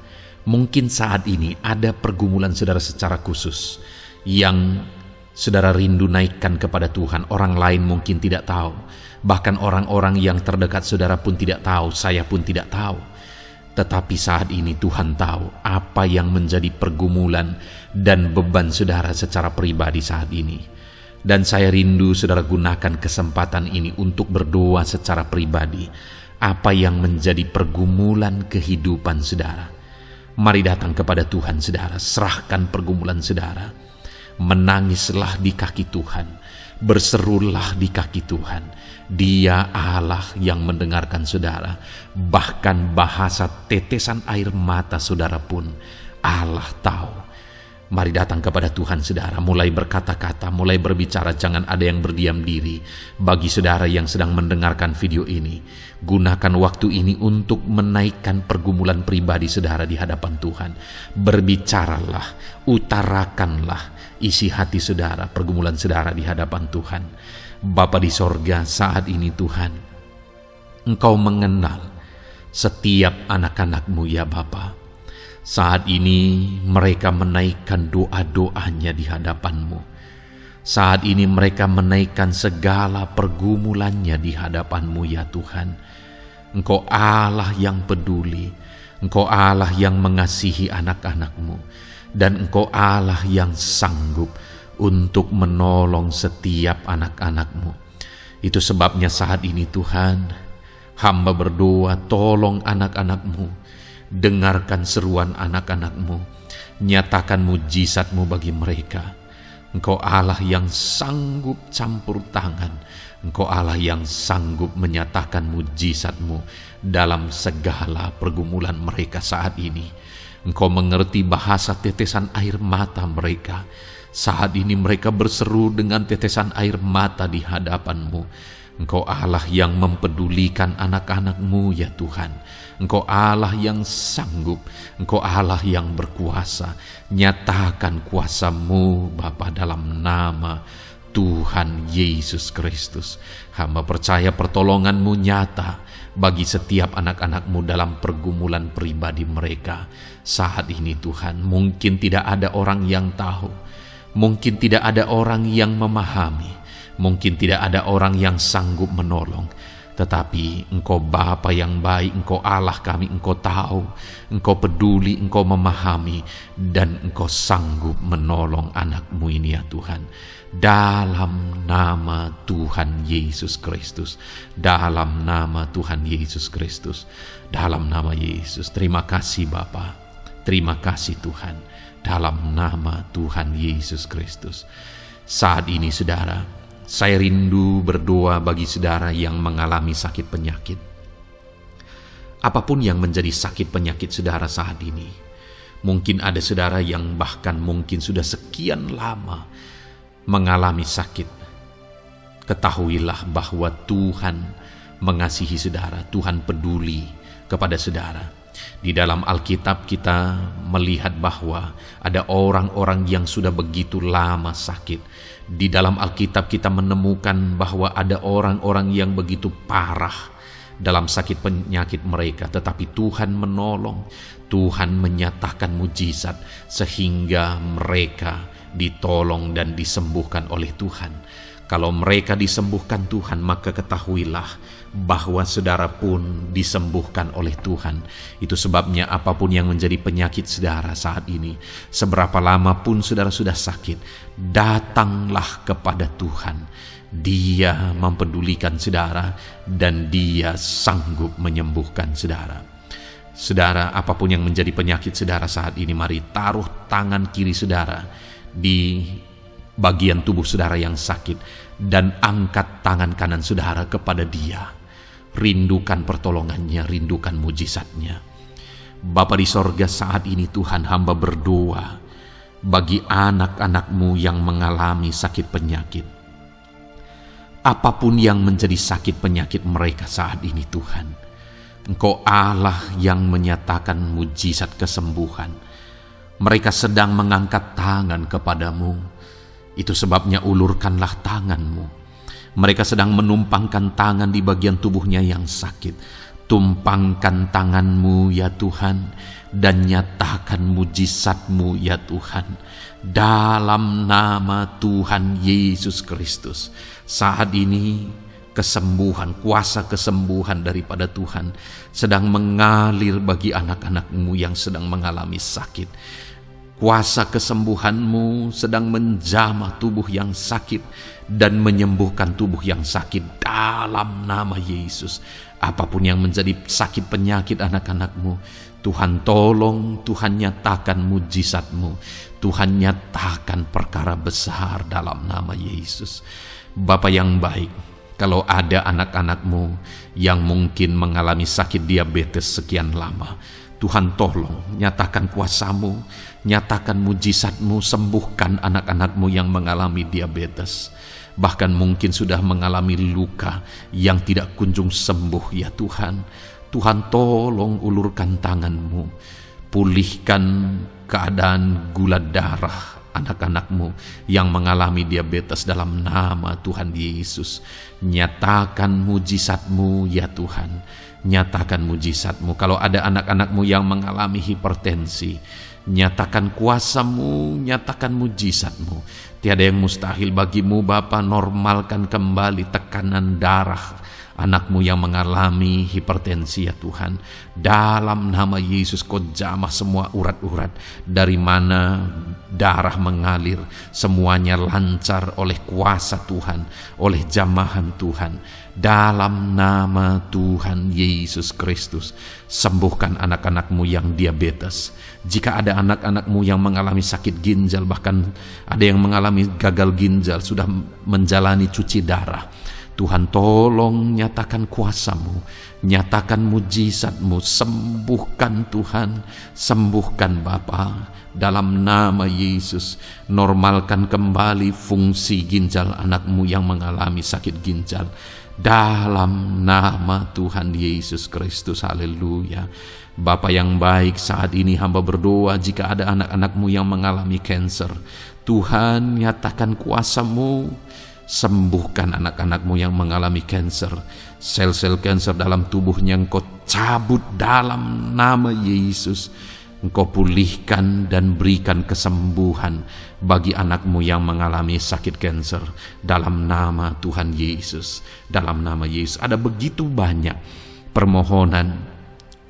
mungkin saat ini ada pergumulan saudara secara khusus yang saudara rindu naikkan kepada Tuhan. Orang lain mungkin tidak tahu, bahkan orang-orang yang terdekat saudara pun tidak tahu, saya pun tidak tahu. Tetapi saat ini Tuhan tahu apa yang menjadi pergumulan dan beban saudara secara pribadi saat ini. Dan saya rindu saudara gunakan kesempatan ini untuk berdoa secara pribadi apa yang menjadi pergumulan kehidupan saudara. Mari datang kepada Tuhan saudara, serahkan pergumulan saudara. Menangislah di kaki Tuhan, berserulah di kaki Tuhan. Dia Allah yang mendengarkan saudara. Bahkan bahasa tetesan air mata saudara pun Allah tahu. Mari datang kepada Tuhan saudara, mulai berkata-kata, mulai berbicara, jangan ada yang berdiam diri. Bagi saudara yang sedang mendengarkan video ini, gunakan waktu ini untuk menaikkan pergumulan pribadi saudara di hadapan Tuhan. Berbicaralah, utarakanlah isi hati saudara, pergumulan saudara di hadapan Tuhan. Bapa di sorga, saat ini Tuhan, Engkau mengenal setiap anak-anak-Mu ya Bapa. Saat ini mereka menaikkan doa-doanya di hadapan-Mu. Saat ini mereka menaikkan segala pergumulannya di hadapan-Mu ya Tuhan. Engkau Allah yang peduli, Engkau Allah yang mengasihi anak-anak-Mu, dan Engkau Allah yang sanggup untuk menolong setiap anak-anak-Mu. Itu sebabnya saat ini Tuhan, hamba berdoa, tolong anak-anak-Mu. Dengarkan seruan anak-anak-Mu, nyatakan mujizat-Mu bagi mereka. Engkau Allah yang sanggup campur tangan, Engkau Allah yang sanggup menyatakan mujizat-Mu dalam segala pergumulan mereka saat ini. Engkau mengerti bahasa tetesan air mata mereka. Saat ini mereka berseru dengan tetesan air mata di hadapan-Mu. Engkau Allah yang mempedulikan anak-anak-Mu ya Tuhan. Engkau Allah yang sanggup, Engkau Allah yang berkuasa. Nyatakan kuasa-Mu Bapa dalam nama Tuhan Yesus Kristus. Hamba percaya pertolongan-Mu nyata bagi setiap anak-anak-Mu dalam pergumulan pribadi mereka. Saat ini Tuhan, mungkin tidak ada orang yang tahu, mungkin tidak ada orang yang memahami, mungkin tidak ada orang yang sanggup menolong. Tetapi Engkau Bapa yang baik, Engkau Allah kami, Engkau tahu, Engkau peduli, Engkau memahami, dan Engkau sanggup menolong anak-Mu ini ya Tuhan. Dalam nama Tuhan Yesus Kristus, dalam nama Tuhan Yesus Kristus, dalam nama Yesus. Terima kasih Bapa, terima kasih Tuhan, dalam nama Tuhan Yesus Kristus. Saat ini saudara, saya rindu berdoa bagi saudara yang mengalami sakit penyakit. Apapun yang menjadi sakit penyakit saudara saat ini, mungkin ada saudara yang bahkan mungkin sudah sekian lama mengalami sakit. Ketahuilah bahwa Tuhan mengasihi saudara, Tuhan peduli kepada saudara. Di dalam Alkitab kita melihat bahwa ada orang-orang yang sudah begitu lama sakit. Di dalam Alkitab kita menemukan bahwa ada orang-orang yang begitu parah dalam sakit penyakit mereka, tetapi Tuhan menolong, Tuhan menyatakan mujizat sehingga mereka ditolong dan disembuhkan oleh Tuhan. Kalau mereka disembuhkan Tuhan, maka ketahuilah bahwa saudara pun disembuhkan oleh Tuhan. Itu sebabnya apapun yang menjadi penyakit saudara saat ini, seberapa lama pun saudara sudah sakit, datanglah kepada Tuhan. Dia mempedulikan saudara dan Dia sanggup menyembuhkan saudara. Saudara, apapun yang menjadi penyakit saudara saat ini, mari taruh tangan kiri saudara di bagian tubuh saudara yang sakit dan angkat tangan kanan saudara kepada Dia. Rindukan pertolongannya, rindukan mujizatnya. Bapa di sorga, saat ini Tuhan, hamba berdoa bagi anak-anak-Mu yang mengalami sakit penyakit. Apapun yang menjadi sakit penyakit mereka saat ini Tuhan, Engkau Allah yang menyatakan mujizat kesembuhan. Mereka sedang mengangkat tangan kepadamu. Itu sebabnya ulurkanlah tangan-Mu. Mereka sedang menumpangkan tangan di bagian tubuhnya yang sakit. Tumpangkan tangan-Mu ya Tuhan, dan nyatakan mujizat-Mu ya Tuhan. Dalam nama Tuhan Yesus Kristus, saat ini kesembuhan, kuasa kesembuhan daripada Tuhan sedang mengalir bagi anak-anak-Mu yang sedang mengalami sakit. Kuasa kesembuhan-Mu sedang menjamah tubuh yang sakit dan menyembuhkan tubuh yang sakit dalam nama Yesus. Apapun yang menjadi sakit penyakit anak-anak-Mu, Tuhan tolong, Tuhan nyatakan mujizat-Mu, Tuhan nyatakan perkara besar dalam nama Yesus. Bapa yang baik, kalau ada anak-anak-Mu yang mungkin mengalami sakit diabetes sekian lama, Tuhan tolong, nyatakan kuasa-Mu, nyatakan mujizat-Mu, sembuhkan anak-anak-Mu yang mengalami diabetes. Bahkan mungkin sudah mengalami luka yang tidak kunjung sembuh ya Tuhan. Tuhan tolong ulurkan tangan-Mu, pulihkan keadaan gula darah anak-anak-Mu yang mengalami diabetes dalam nama Tuhan Yesus. Nyatakan mujizat-Mu ya Tuhan, nyatakan mujizat-Mu. Kalau ada anak-anak-Mu yang mengalami hipertensi, nyatakan kuasa-Mu, nyatakan mujizat-Mu. Tiada yang mustahil bagi-Mu Bapa. Normalkan kembali tekanan darah anak-Mu yang mengalami hipertensi ya Tuhan. Dalam nama Yesus, Kau jamah semua urat-urat dari mana darah mengalir, semuanya lancar oleh kuasa Tuhan, oleh jamahan Tuhan. Dalam nama Tuhan Yesus Kristus, sembuhkan anak-anak-Mu yang diabetes. Jika ada anak-anak-Mu yang mengalami sakit ginjal, bahkan ada yang mengalami gagal ginjal, sudah menjalani cuci darah, Tuhan tolong nyatakan kuasa-Mu, nyatakan mujizat-Mu, sembuhkan Tuhan, sembuhkan Bapa. Dalam nama Yesus, normalkan kembali fungsi ginjal anak-Mu yang mengalami sakit ginjal. Dalam nama Tuhan Yesus Kristus, haleluya. Bapa yang baik, saat ini hamba berdoa jika ada anak-anak-Mu yang mengalami kanker, Tuhan nyatakan kuasa-Mu, sembuhkan anak-anak-Mu yang mengalami kanker. Sel-sel kanker dalam tubuhnya Engkau cabut dalam nama Yesus. Engkau pulihkan dan berikan kesembuhan bagi anak-Mu yang mengalami sakit kanker dalam nama Tuhan Yesus. Dalam nama Yesus, ada begitu banyak permohonan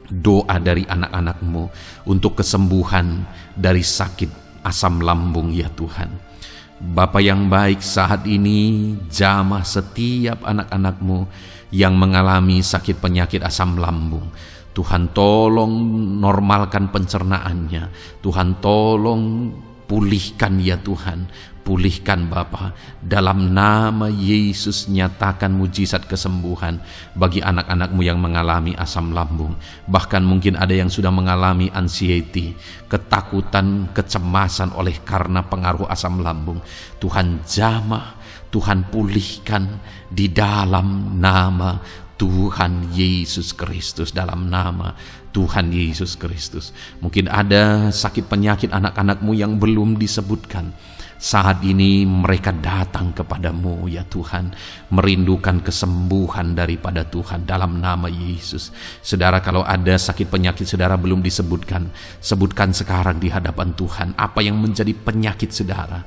doa dari anak-anak-Mu untuk kesembuhan dari sakit asam lambung ya Tuhan. Bapa yang baik, saat ini jamah setiap anak-anak-Mu yang mengalami sakit penyakit asam lambung. Tuhan tolong normalkan pencernaannya. Tuhan tolong Pulihkan ya Tuhan, pulihkan Bapa. Dalam nama Yesus nyatakan mujizat kesembuhan bagi anak-anak-Mu yang mengalami asam lambung. Bahkan mungkin ada yang sudah mengalami anxiety, ketakutan, kecemasan oleh karena pengaruh asam lambung. Tuhan jamah, Tuhan pulihkan di dalam nama Tuhan Yesus Kristus, dalam nama Tuhan Yesus Kristus. Mungkin ada sakit penyakit anak-anak-Mu yang belum disebutkan. Saat ini mereka datang kepadamu ya Tuhan, merindukan kesembuhan daripada Tuhan dalam nama Yesus. Saudara, kalau ada sakit penyakit saudara belum disebutkan, sebutkan sekarang di hadapan Tuhan apa yang menjadi penyakit saudara.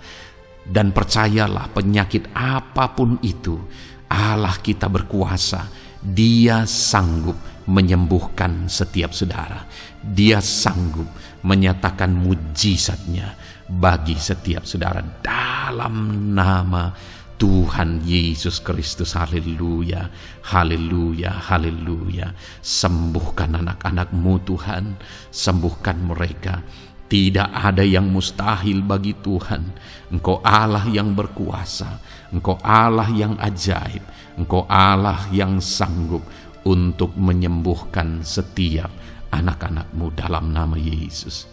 Dan percayalah, penyakit apapun itu, Allah kita berkuasa. Dia sanggup menyembuhkan setiap saudara. Dia sanggup menyatakan mujizatnya bagi setiap saudara dalam nama Tuhan Yesus Kristus. Haleluya, haleluya, haleluya. Sembuhkan anak-anak-Mu Tuhan, sembuhkan mereka. Tidak ada yang mustahil bagi Tuhan. Engkau Allah yang berkuasa, Engkau Allah yang ajaib, Engkau Allah yang sanggup untuk menyembuhkan setiap anak-anak-Mu dalam nama Yesus.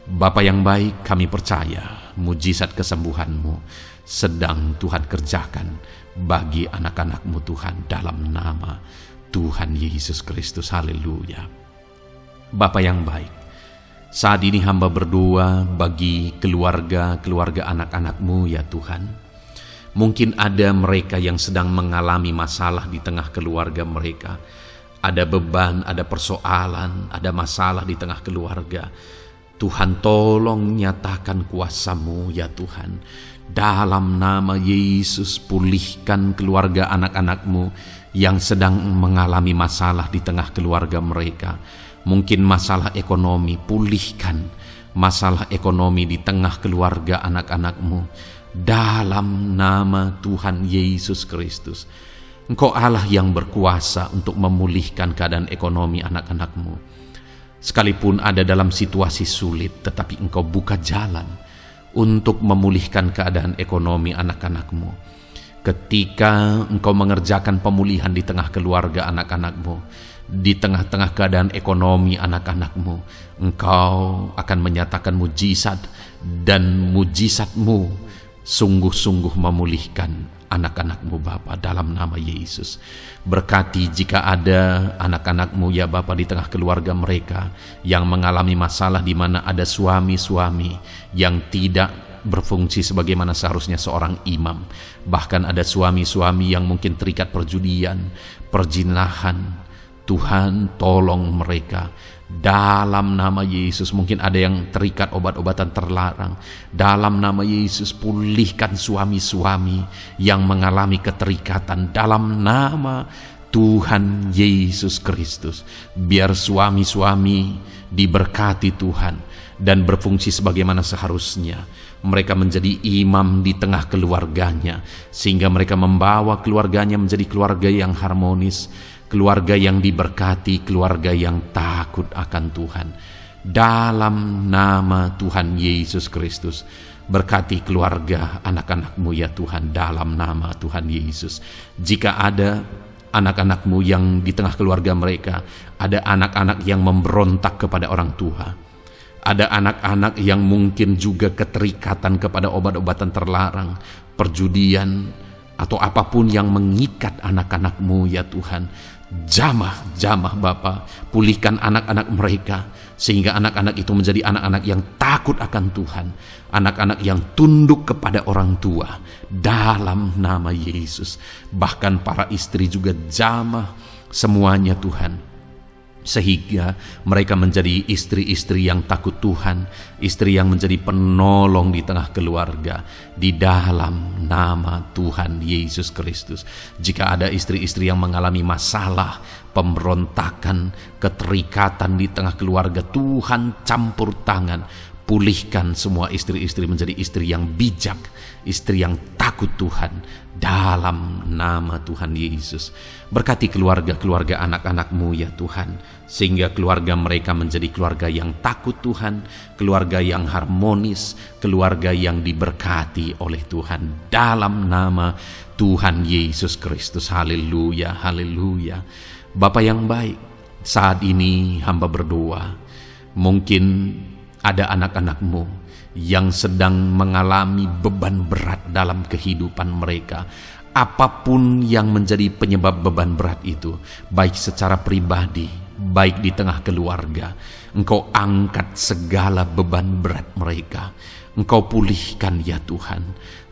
Bapa yang baik, kami percaya mujizat kesembuhan-Mu sedang Tuhan kerjakan bagi anak-anak-Mu Tuhan dalam nama Tuhan Yesus Kristus. Haleluya. Bapa yang baik, saat ini hamba berdoa bagi keluarga anak-anak-Mu ya Tuhan. Mungkin ada mereka yang sedang mengalami masalah di tengah keluarga mereka. Ada beban, ada persoalan, ada masalah di tengah keluarga. Tuhan, tolong nyatakan kuasa-Mu ya Tuhan. Dalam nama Yesus, pulihkan keluarga anak-anak-Mu yang sedang mengalami masalah di tengah keluarga mereka. Mungkin masalah ekonomi, pulihkan masalah ekonomi di tengah keluarga anak-anak-Mu dalam nama Tuhan Yesus Kristus. Engkau Allah yang berkuasa untuk memulihkan keadaan ekonomi anak-anak-Mu. Sekalipun ada dalam situasi sulit, tetapi Engkau buka jalan untuk memulihkan keadaan ekonomi anak-anak-Mu. Ketika Engkau mengerjakan pemulihan di tengah keluarga anak-anak-Mu, di tengah-tengah keadaan ekonomi anak-anak-Mu, Engkau akan menyatakan mujizat, dan mujizat-Mu sungguh-sungguh memulihkan anak-anak-Mu Bapa dalam nama Yesus. Berkati jika ada anak-anak-Mu ya Bapa di tengah keluarga mereka yang mengalami masalah di mana ada suami-suami yang tidak berfungsi sebagaimana seharusnya seorang imam. Bahkan ada suami-suami yang mungkin terikat perjudian, perjinahan. Tuhan, tolong mereka dalam nama Yesus. Mungkin ada yang terikat obat-obatan terlarang. Dalam nama Yesus, pulihkan suami-suami yang mengalami keterikatan dalam nama Tuhan Yesus Kristus. Biar suami-suami diberkati Tuhan dan berfungsi sebagaimana seharusnya. Mereka menjadi imam di tengah keluarganya, sehingga mereka membawa keluarganya menjadi keluarga yang harmonis, keluarga yang diberkati, keluarga yang takut akan Tuhan. Dalam nama Tuhan Yesus Kristus, berkati keluarga anak-anak-Mu ya Tuhan, dalam nama Tuhan Yesus. Jika ada anak-anak-Mu yang di tengah keluarga mereka, ada anak-anak yang memberontak kepada orang tua, ada anak-anak yang mungkin juga keterikatan kepada obat-obatan terlarang, perjudian, atau apapun yang mengikat anak-anak-Mu ya Tuhan, jamah Bapa, pulihkan anak-anak mereka, sehingga anak-anak itu menjadi anak-anak yang takut akan Tuhan, anak-anak yang tunduk kepada orang tua dalam nama Yesus. Bahkan para istri juga jamah semuanya Tuhan, sehingga mereka menjadi istri-istri yang takut Tuhan, istri yang menjadi penolong di tengah keluarga, di dalam nama Tuhan Yesus Kristus. Jika ada istri-istri yang mengalami masalah, pemberontakan, keterikatan di tengah keluarga, Tuhan campur tangan, Pulihkan semua istri-istri menjadi istri yang bijak, istri yang takut Tuhan, dalam nama Tuhan Yesus. Berkati keluarga-keluarga anak-anak-Mu ya Tuhan, sehingga keluarga mereka menjadi keluarga yang takut Tuhan, keluarga yang harmonis, keluarga yang diberkati oleh Tuhan, dalam nama Tuhan Yesus Kristus. Haleluya, haleluya. Bapa yang baik, saat ini hamba berdoa, mungkin ada anak-anak-Mu yang sedang mengalami beban berat dalam kehidupan mereka. Apapun yang menjadi penyebab beban berat itu, baik secara pribadi, baik di tengah keluarga, Engkau angkat segala beban berat mereka. Engkau pulihkan ya Tuhan.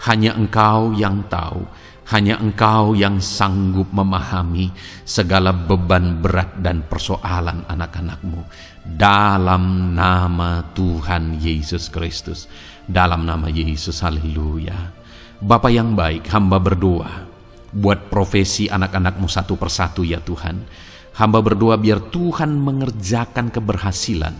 Hanya Engkau yang tahu, hanya Engkau yang sanggup memahami segala beban berat dan persoalan anak-anak-Mu. Dalam nama Tuhan Yesus Kristus, dalam nama Yesus, haleluya. Bapa yang baik, hamba berdoa buat profesi anak-anak-Mu satu persatu ya Tuhan. Hamba berdoa biar Tuhan mengerjakan keberhasilan,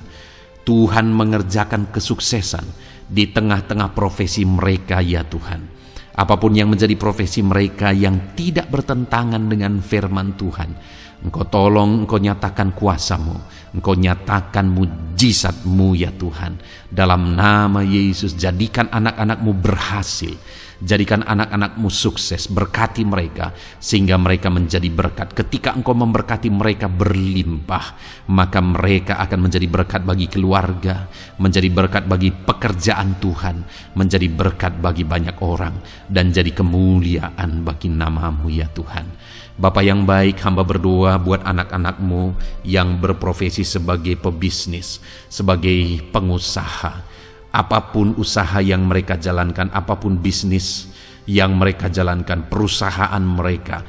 Tuhan mengerjakan kesuksesan di tengah-tengah profesi mereka ya Tuhan. Apapun yang menjadi profesi mereka yang tidak bertentangan dengan firman Tuhan, Engkau tolong, Engkau nyatakan kuasa-Mu, Engkau nyatakan mujizat-Mu ya Tuhan. Dalam nama Yesus, jadikan anak-anak-Mu berhasil, jadikan anak-anak-Mu sukses, berkati mereka sehingga mereka menjadi berkat. Ketika Engkau memberkati mereka berlimpah, maka mereka akan menjadi berkat bagi keluarga, menjadi berkat bagi pekerjaan Tuhan, menjadi berkat bagi banyak orang, dan jadi kemuliaan bagi nama-Mu ya Tuhan. Bapa yang baik, hamba berdoa buat anak-anak-Mu yang berprofesi sebagai pebisnis, sebagai pengusaha. Apapun usaha yang mereka jalankan, apapun bisnis yang mereka jalankan, perusahaan mereka,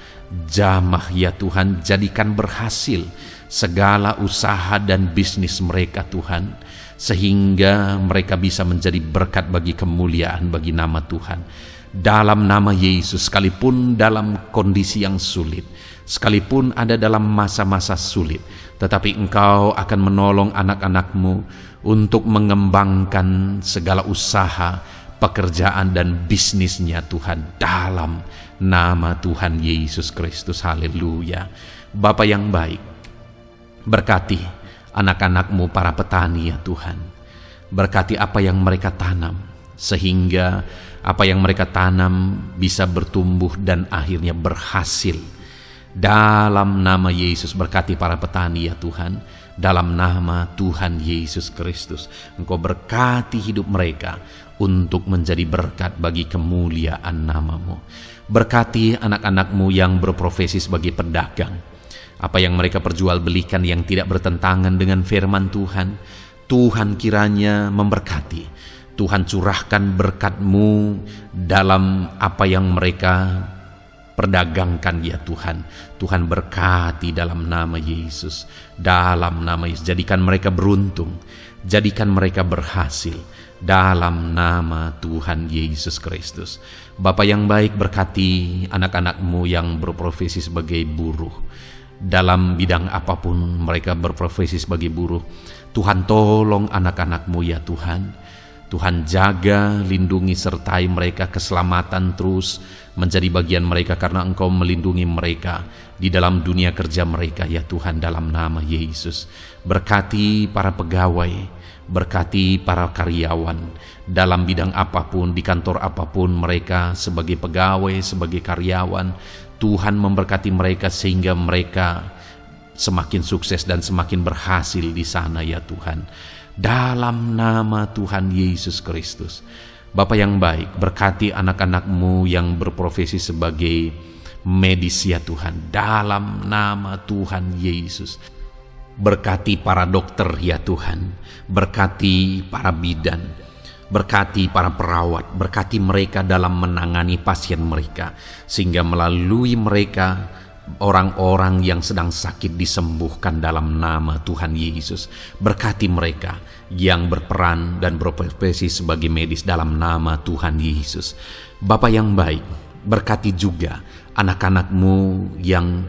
jamah ya Tuhan, jadikan berhasil segala usaha dan bisnis mereka Tuhan, sehingga mereka bisa menjadi berkat bagi kemuliaan bagi nama Tuhan. Dalam nama Yesus, sekalipun dalam kondisi yang sulit, sekalipun ada dalam masa-masa sulit, tetapi Engkau akan menolong anak-anak-Mu untuk mengembangkan segala usaha, pekerjaan dan bisnisnya Tuhan, dalam nama Tuhan Yesus Kristus. Haleluya. Bapa yang baik, berkati anak-anak-Mu para petani ya Tuhan. Berkati apa yang mereka tanam, sehingga apa yang mereka tanam bisa bertumbuh dan akhirnya berhasil. Dalam nama Yesus, berkati para petani ya Tuhan. Dalam nama Tuhan Yesus Kristus, Engkau berkati hidup mereka untuk menjadi berkat bagi kemuliaan nama-Mu. Berkati anak-anak-Mu yang berprofesi sebagai pedagang. Apa yang mereka perjualbelikan yang tidak bertentangan dengan firman Tuhan, Tuhan kiranya memberkati. Tuhan curahkan berkat-Mu dalam apa yang mereka perdagangkan ya Tuhan. Tuhan berkati dalam nama Yesus. Dalam nama Yesus, jadikan mereka beruntung, jadikan mereka berhasil, dalam nama Tuhan Yesus Kristus. Bapa yang baik, berkati anak-anak-Mu yang berprofesi sebagai buruh. Dalam bidang apapun mereka berprofesi sebagai buruh, Tuhan tolong anak-anak-Mu ya Tuhan. Tuhan jaga, lindungi, sertai mereka, keselamatan terus menjadi bagian mereka karena Engkau melindungi mereka di dalam dunia kerja mereka ya Tuhan, dalam nama Yesus. Berkati para pegawai, berkati para karyawan dalam bidang apapun, di kantor apapun mereka sebagai pegawai, sebagai karyawan. Tuhan memberkati mereka sehingga mereka semakin sukses dan semakin berhasil di sana ya Tuhan. Dalam nama Tuhan Yesus Kristus. Bapa yang baik, berkati anak-anak-Mu yang berprofesi sebagai medis ya Tuhan. Dalam nama Tuhan Yesus. Berkati para dokter ya Tuhan. Berkati para bidan. Berkati para perawat. Berkati mereka dalam menangani pasien mereka, sehingga melalui mereka orang-orang yang sedang sakit disembuhkan dalam nama Tuhan Yesus. Berkati mereka yang berperan dan berprofesi sebagai medis dalam nama Tuhan Yesus. Bapa yang baik, berkati juga anak-anak-Mu yang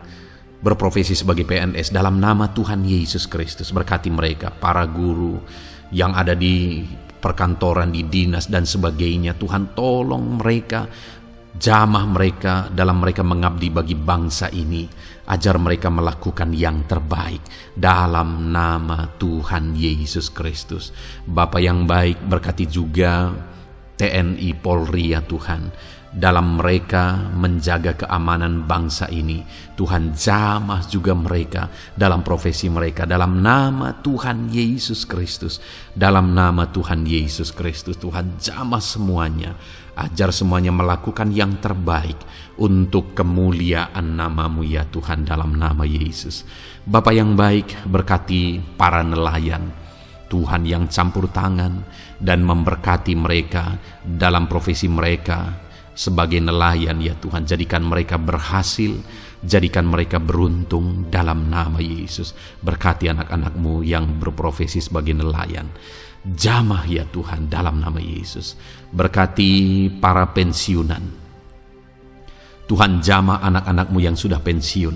berprofesi sebagai PNS dalam nama Tuhan Yesus Kristus. Berkati mereka, para guru yang ada di perkantoran, di dinas dan sebagainya. Tuhan tolong mereka, jamah mereka dalam mereka mengabdi bagi bangsa ini. Ajar mereka melakukan yang terbaik dalam nama Tuhan Yesus Kristus. Bapa yang baik, berkati juga TNI Polri ya Tuhan, dalam mereka menjaga keamanan bangsa ini. Tuhan jamah juga mereka dalam profesi mereka, dalam nama Tuhan Yesus Kristus. Dalam nama Tuhan Yesus Kristus, Tuhan jamah semuanya. Ajar semuanya melakukan yang terbaik untuk kemuliaan nama-Mu ya Tuhan, dalam nama Yesus. Bapa yang baik, berkati para nelayan Tuhan yang campur tangan dan memberkati mereka dalam profesi mereka sebagai nelayan ya Tuhan. Jadikan mereka berhasil, jadikan mereka beruntung dalam nama Yesus. Berkati anak-anak-Mu yang berprofesi sebagai nelayan. Jamah ya Tuhan dalam nama Yesus. Berkati para pensiunan. Tuhan jamah anak-anak-Mu yang sudah pensiun.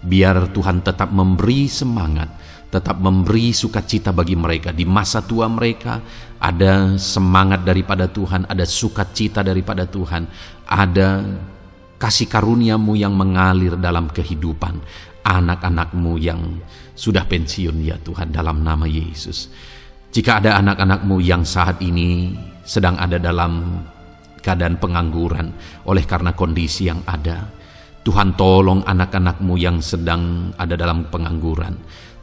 Biar Tuhan tetap memberi semangat, tetap memberi sukacita bagi mereka. Di masa tua mereka ada semangat daripada Tuhan, ada sukacita daripada Tuhan, ada kasih karunia-Mu yang mengalir dalam kehidupan anak-anak-Mu yang sudah pensiun ya Tuhan, dalam nama Yesus. Jika ada anak-anak-Mu yang saat ini sedang ada dalam keadaan pengangguran oleh karena kondisi yang ada, Tuhan tolong anak-anak-Mu yang sedang ada dalam pengangguran.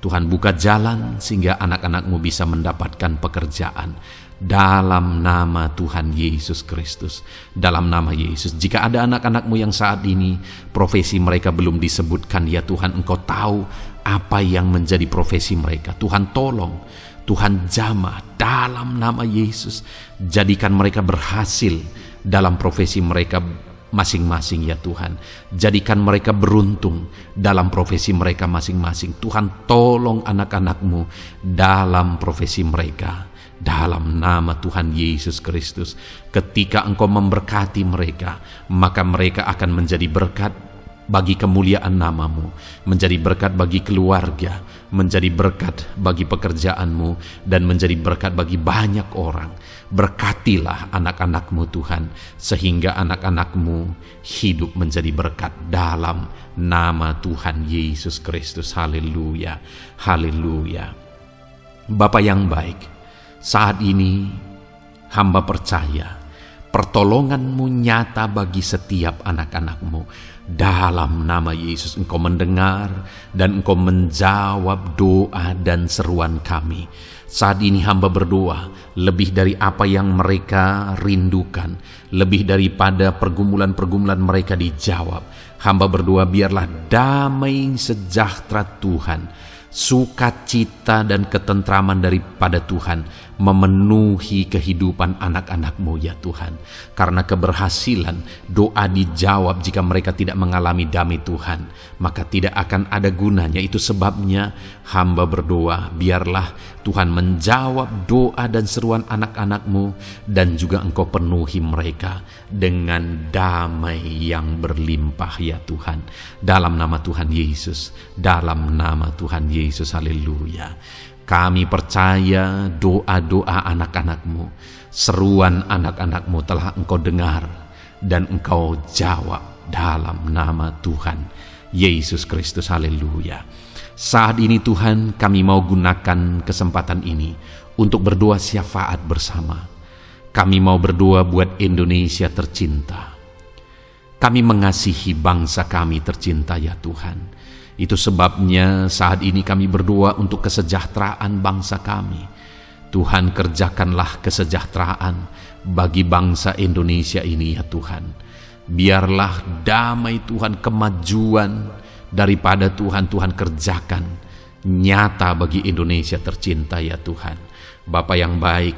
Tuhan buka jalan sehingga anak-anak-Mu bisa mendapatkan pekerjaan. Dalam nama Tuhan Yesus Kristus. Dalam nama Yesus. Jika ada anak-anak-Mu yang saat ini profesi mereka belum disebutkan, ya Tuhan, Engkau tahu apa yang menjadi profesi mereka. Tuhan tolong, Tuhan jamah dalam nama Yesus. Jadikan mereka berhasil dalam profesi mereka masing-masing ya Tuhan. Jadikan mereka beruntung dalam profesi mereka masing-masing. Tuhan tolong anak-anak-Mu dalam profesi mereka. Dalam nama Tuhan Yesus Kristus. Ketika Engkau memberkati mereka, maka mereka akan menjadi berkat bagi kemuliaan nama-Mu, menjadi berkat bagi keluarga, menjadi berkat bagi pekerjaan-Mu, dan menjadi berkat bagi banyak orang. Berkatilah anak-anak-Mu Tuhan, sehingga anak-anak-Mu hidup menjadi berkat dalam nama Tuhan Yesus Kristus. Haleluya, haleluya. Bapa yang baik, saat ini hamba percaya pertolongan-Mu nyata bagi setiap anak-anak-Mu. Dalam nama Yesus, Engkau mendengar dan Engkau menjawab doa dan seruan kami. Saat ini hamba berdoa lebih dari apa yang mereka rindukan, lebih daripada pergumulan-pergumulan mereka dijawab. Hamba berdoa biarlah damai sejahtera Tuhan, sukacita dan ketentraman daripada Tuhan memenuhi kehidupan anak-anak-Mu ya Tuhan. Karena keberhasilan doa dijawab jika mereka tidak mengalami damai Tuhan, maka tidak akan ada gunanya. Itu sebabnya hamba berdoa biarlah Tuhan menjawab doa dan seruan anak-anak-Mu, dan juga Engkau penuhi mereka dengan damai yang berlimpah ya Tuhan. Dalam nama Tuhan Yesus, dalam nama Tuhan Yesus, haleluya. Kami percaya doa-doa anak-anak-Mu, seruan anak-anak-Mu telah Engkau dengar dan Engkau jawab dalam nama Tuhan Yesus Kristus, haleluya. Saat ini Tuhan, kami mau gunakan kesempatan ini untuk berdoa syafaat bersama. Kami mau berdoa buat Indonesia tercinta. Kami mengasihi bangsa kami tercinta ya Tuhan. Itu sebabnya saat ini kami berdoa untuk kesejahteraan bangsa kami. Tuhan, kerjakanlah kesejahteraan bagi bangsa Indonesia ini ya Tuhan. Biarlah damai Tuhan, kemajuan daripada Tuhan kerjakan nyata bagi Indonesia tercinta ya Tuhan. Bapa yang baik,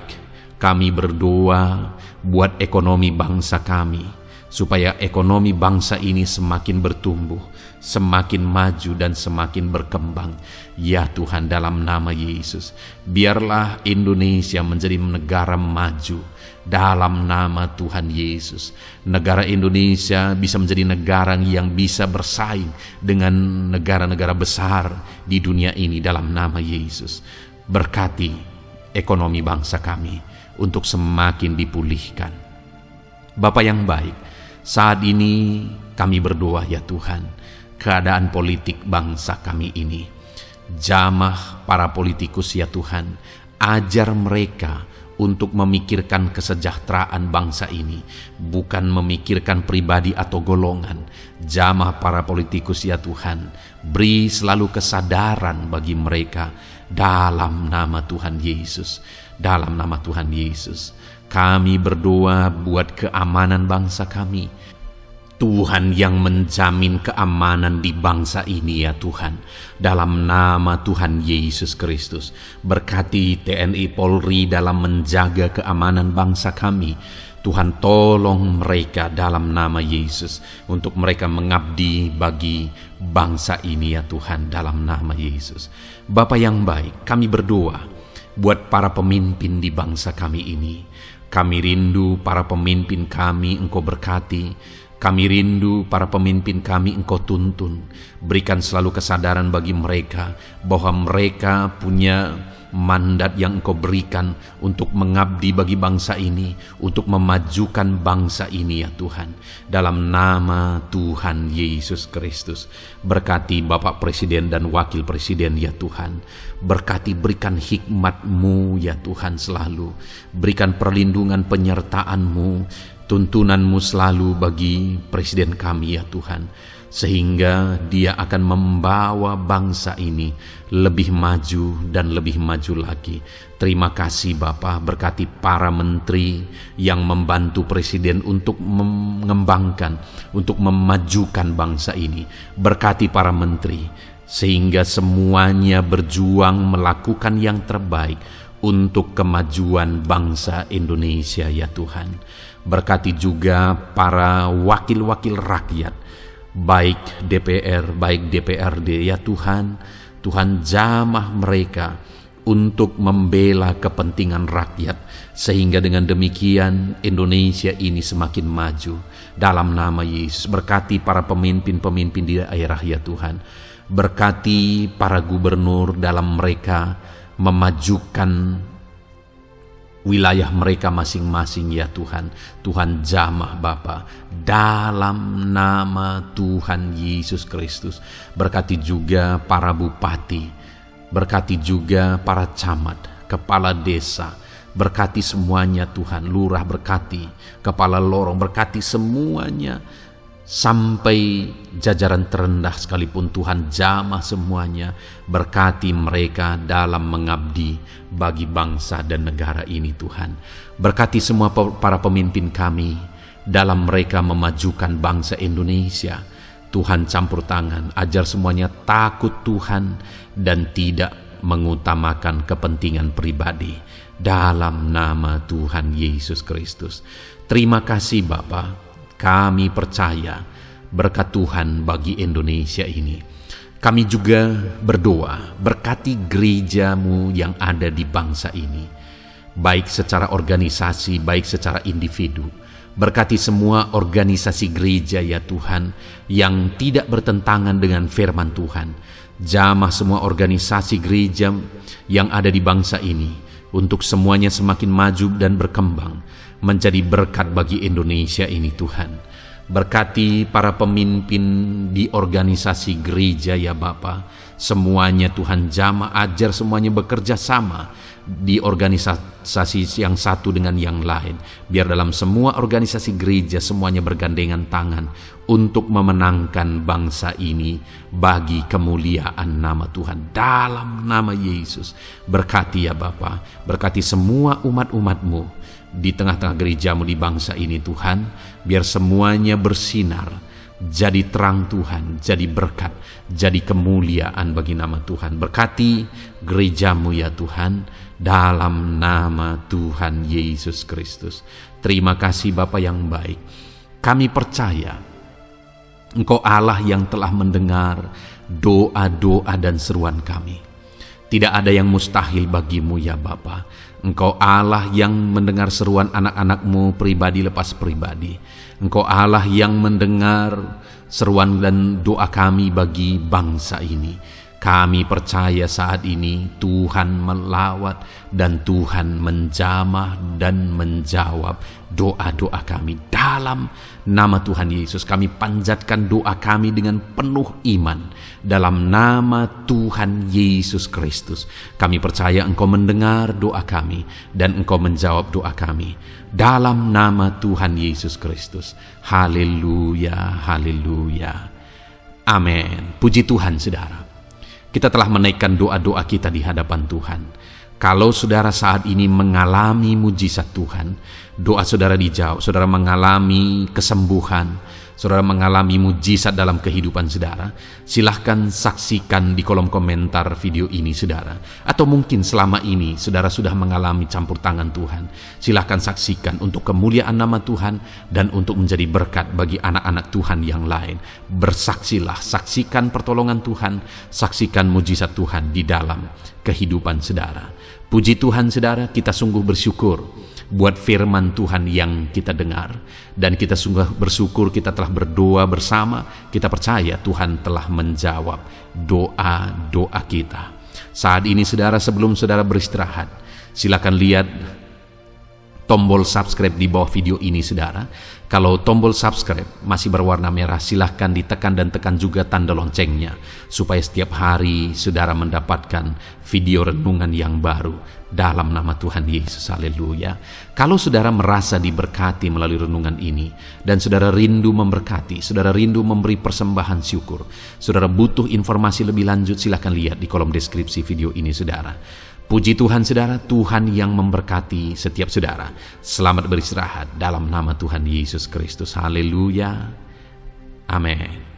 kami berdoa buat ekonomi bangsa kami, supaya ekonomi bangsa ini semakin bertumbuh, semakin maju dan semakin berkembang. Ya Tuhan, dalam nama Yesus, biarlah Indonesia menjadi negara maju dalam nama Tuhan Yesus. Negara Indonesia bisa menjadi negara yang bisa bersaing dengan negara-negara besar di dunia ini dalam nama Yesus. Berkati ekonomi bangsa kami, untuk semakin dipulihkan. Bapa yang baik, saat ini kami berdoa ya Tuhan, keadaan politik bangsa kami ini. Jamah para politikus ya Tuhan, ajar mereka untuk memikirkan kesejahteraan bangsa ini, bukan memikirkan pribadi atau golongan. Jamah para politikus ya Tuhan, beri selalu kesadaran bagi mereka dalam nama Tuhan Yesus. Dalam nama Tuhan Yesus, kami berdoa buat keamanan bangsa kami. Tuhan yang menjamin keamanan di bangsa ini ya Tuhan. Dalam nama Tuhan Yesus Kristus, berkati TNI Polri dalam menjaga keamanan bangsa kami. Tuhan tolong mereka dalam nama Yesus, untuk mereka mengabdi bagi bangsa ini ya Tuhan, dalam nama Yesus. Bapa yang baik, kami berdoa buat para pemimpin di bangsa kami ini. Kami rindu para pemimpin kami Engkau berkati. Kami rindu para pemimpin kami Engkau tuntun. Berikan selalu kesadaran bagi mereka bahwa mereka punya mandat yang Engkau berikan untuk mengabdi bagi bangsa ini, untuk memajukan bangsa ini ya Tuhan. Dalam nama Tuhan Yesus Kristus, berkati Bapak Presiden dan Wakil Presiden ya Tuhan. Berkati, berikan hikmat-Mu ya Tuhan selalu. Berikan perlindungan penyertaan-Mu, tuntunan-Mu selalu bagi Presiden kami ya Tuhan, sehingga dia akan membawa bangsa ini lebih maju dan lebih maju lagi. Terima kasih Bapa, berkati para menteri yang membantu Presiden untuk mengembangkan, untuk memajukan bangsa ini. Berkati para menteri, sehingga semuanya berjuang melakukan yang terbaik untuk kemajuan bangsa Indonesia ya Tuhan. Berkati juga para wakil-wakil rakyat, baik DPR, baik DPRD ya Tuhan. Tuhan jamah mereka untuk membela kepentingan rakyat, sehingga dengan demikian Indonesia ini semakin maju. Dalam nama Yesus, berkati para pemimpin-pemimpin di daerah ya Tuhan. Berkati para gubernur dalam mereka memajukan wilayah mereka masing-masing ya Tuhan. Tuhan jamah Bapa, dalam nama Tuhan Yesus Kristus. Berkati juga para bupati, berkati juga para camat, kepala desa, berkati semuanya Tuhan. Lurah berkati, kepala lorong berkati semuanya, sampai jajaran terendah sekalipun Tuhan jamah semuanya. Berkati mereka dalam mengabdi bagi bangsa dan negara ini Tuhan. Berkati semua para pemimpin kami dalam mereka memajukan bangsa Indonesia. Tuhan campur tangan, ajar semuanya takut Tuhan dan tidak mengutamakan kepentingan pribadi. Dalam nama Tuhan Yesus Kristus. Terima kasih Bapa, kami percaya berkat Tuhan bagi Indonesia ini. Kami juga berdoa, berkati gereja-Mu yang ada di bangsa ini, baik secara organisasi, baik secara individu. Berkati semua organisasi gereja ya Tuhan, yang tidak bertentangan dengan firman Tuhan. Jamah semua organisasi gereja yang ada di bangsa ini, untuk semuanya semakin maju dan berkembang, menjadi berkat bagi Indonesia ini Tuhan. Berkati para pemimpin di organisasi gereja ya Bapa, semuanya Tuhan jamah, ajar semuanya bekerja sama di organisasi yang satu dengan yang lain. Biar dalam semua organisasi gereja semuanya bergandengan tangan untuk memenangkan bangsa ini bagi kemuliaan nama Tuhan. Dalam nama Yesus, berkati ya Bapa, berkati semua umat-umat-Mu di tengah-tengah gereja-Mu di bangsa ini Tuhan. Biar semuanya bersinar, jadi terang Tuhan, jadi berkat, jadi kemuliaan bagi nama Tuhan. Berkati gereja-Mu ya Tuhan, dalam nama Tuhan Yesus Kristus. Terima kasih Bapa yang baik. Kami percaya Engkau Allah yang telah mendengar doa-doa dan seruan kami. Tidak ada yang mustahil bagi-Mu ya Bapa. Engkau Allah yang mendengar seruan anak-anak-Mu pribadi lepas pribadi. Engkau Allah yang mendengar seruan dan doa kami bagi bangsa ini. Kami percaya saat ini Tuhan melawat dan Tuhan menjamah dan menjawab doa-doa kami. Dalam nama Tuhan Yesus kami panjatkan doa kami dengan penuh iman. Dalam nama Tuhan Yesus Kristus kami percaya Engkau mendengar doa kami dan Engkau menjawab doa kami. Dalam nama Tuhan Yesus Kristus. Haleluya, haleluya. Amin. Puji Tuhan saudara. Kita telah menaikkan doa-doa kita di hadapan Tuhan. Kalau saudara saat ini mengalami mujizat Tuhan, doa saudara dijawab, saudara mengalami kesembuhan, saudara mengalami mujizat dalam kehidupan saudara, silahkan saksikan di kolom komentar video ini saudara. Atau mungkin selama ini saudara sudah mengalami campur tangan Tuhan, silahkan saksikan untuk kemuliaan nama Tuhan dan untuk menjadi berkat bagi anak-anak Tuhan yang lain. Bersaksilah, saksikan pertolongan Tuhan, saksikan mujizat Tuhan di dalam kehidupan saudara. Puji Tuhan saudara, kita sungguh bersyukur buat firman Tuhan yang kita dengar, dan kita sungguh bersyukur kita telah berdoa bersama. Kita percaya Tuhan telah menjawab doa-doa kita. Saat ini saudara, sebelum saudara beristirahat, silakan lihat tombol subscribe di bawah video ini saudara. Kalau tombol subscribe masih berwarna merah, silahkan ditekan dan tekan juga tanda loncengnya, supaya setiap hari saudara mendapatkan video renungan yang baru dalam nama Tuhan Yesus. Haleluya. Kalau saudara merasa diberkati melalui renungan ini, dan saudara rindu memberkati, saudara rindu memberi persembahan syukur, saudara butuh informasi lebih lanjut, silahkan lihat di kolom deskripsi video ini saudara. Puji Tuhan saudara, Tuhan yang memberkati setiap saudara. Selamat beristirahat dalam nama Tuhan Yesus Kristus. Haleluya. Amin.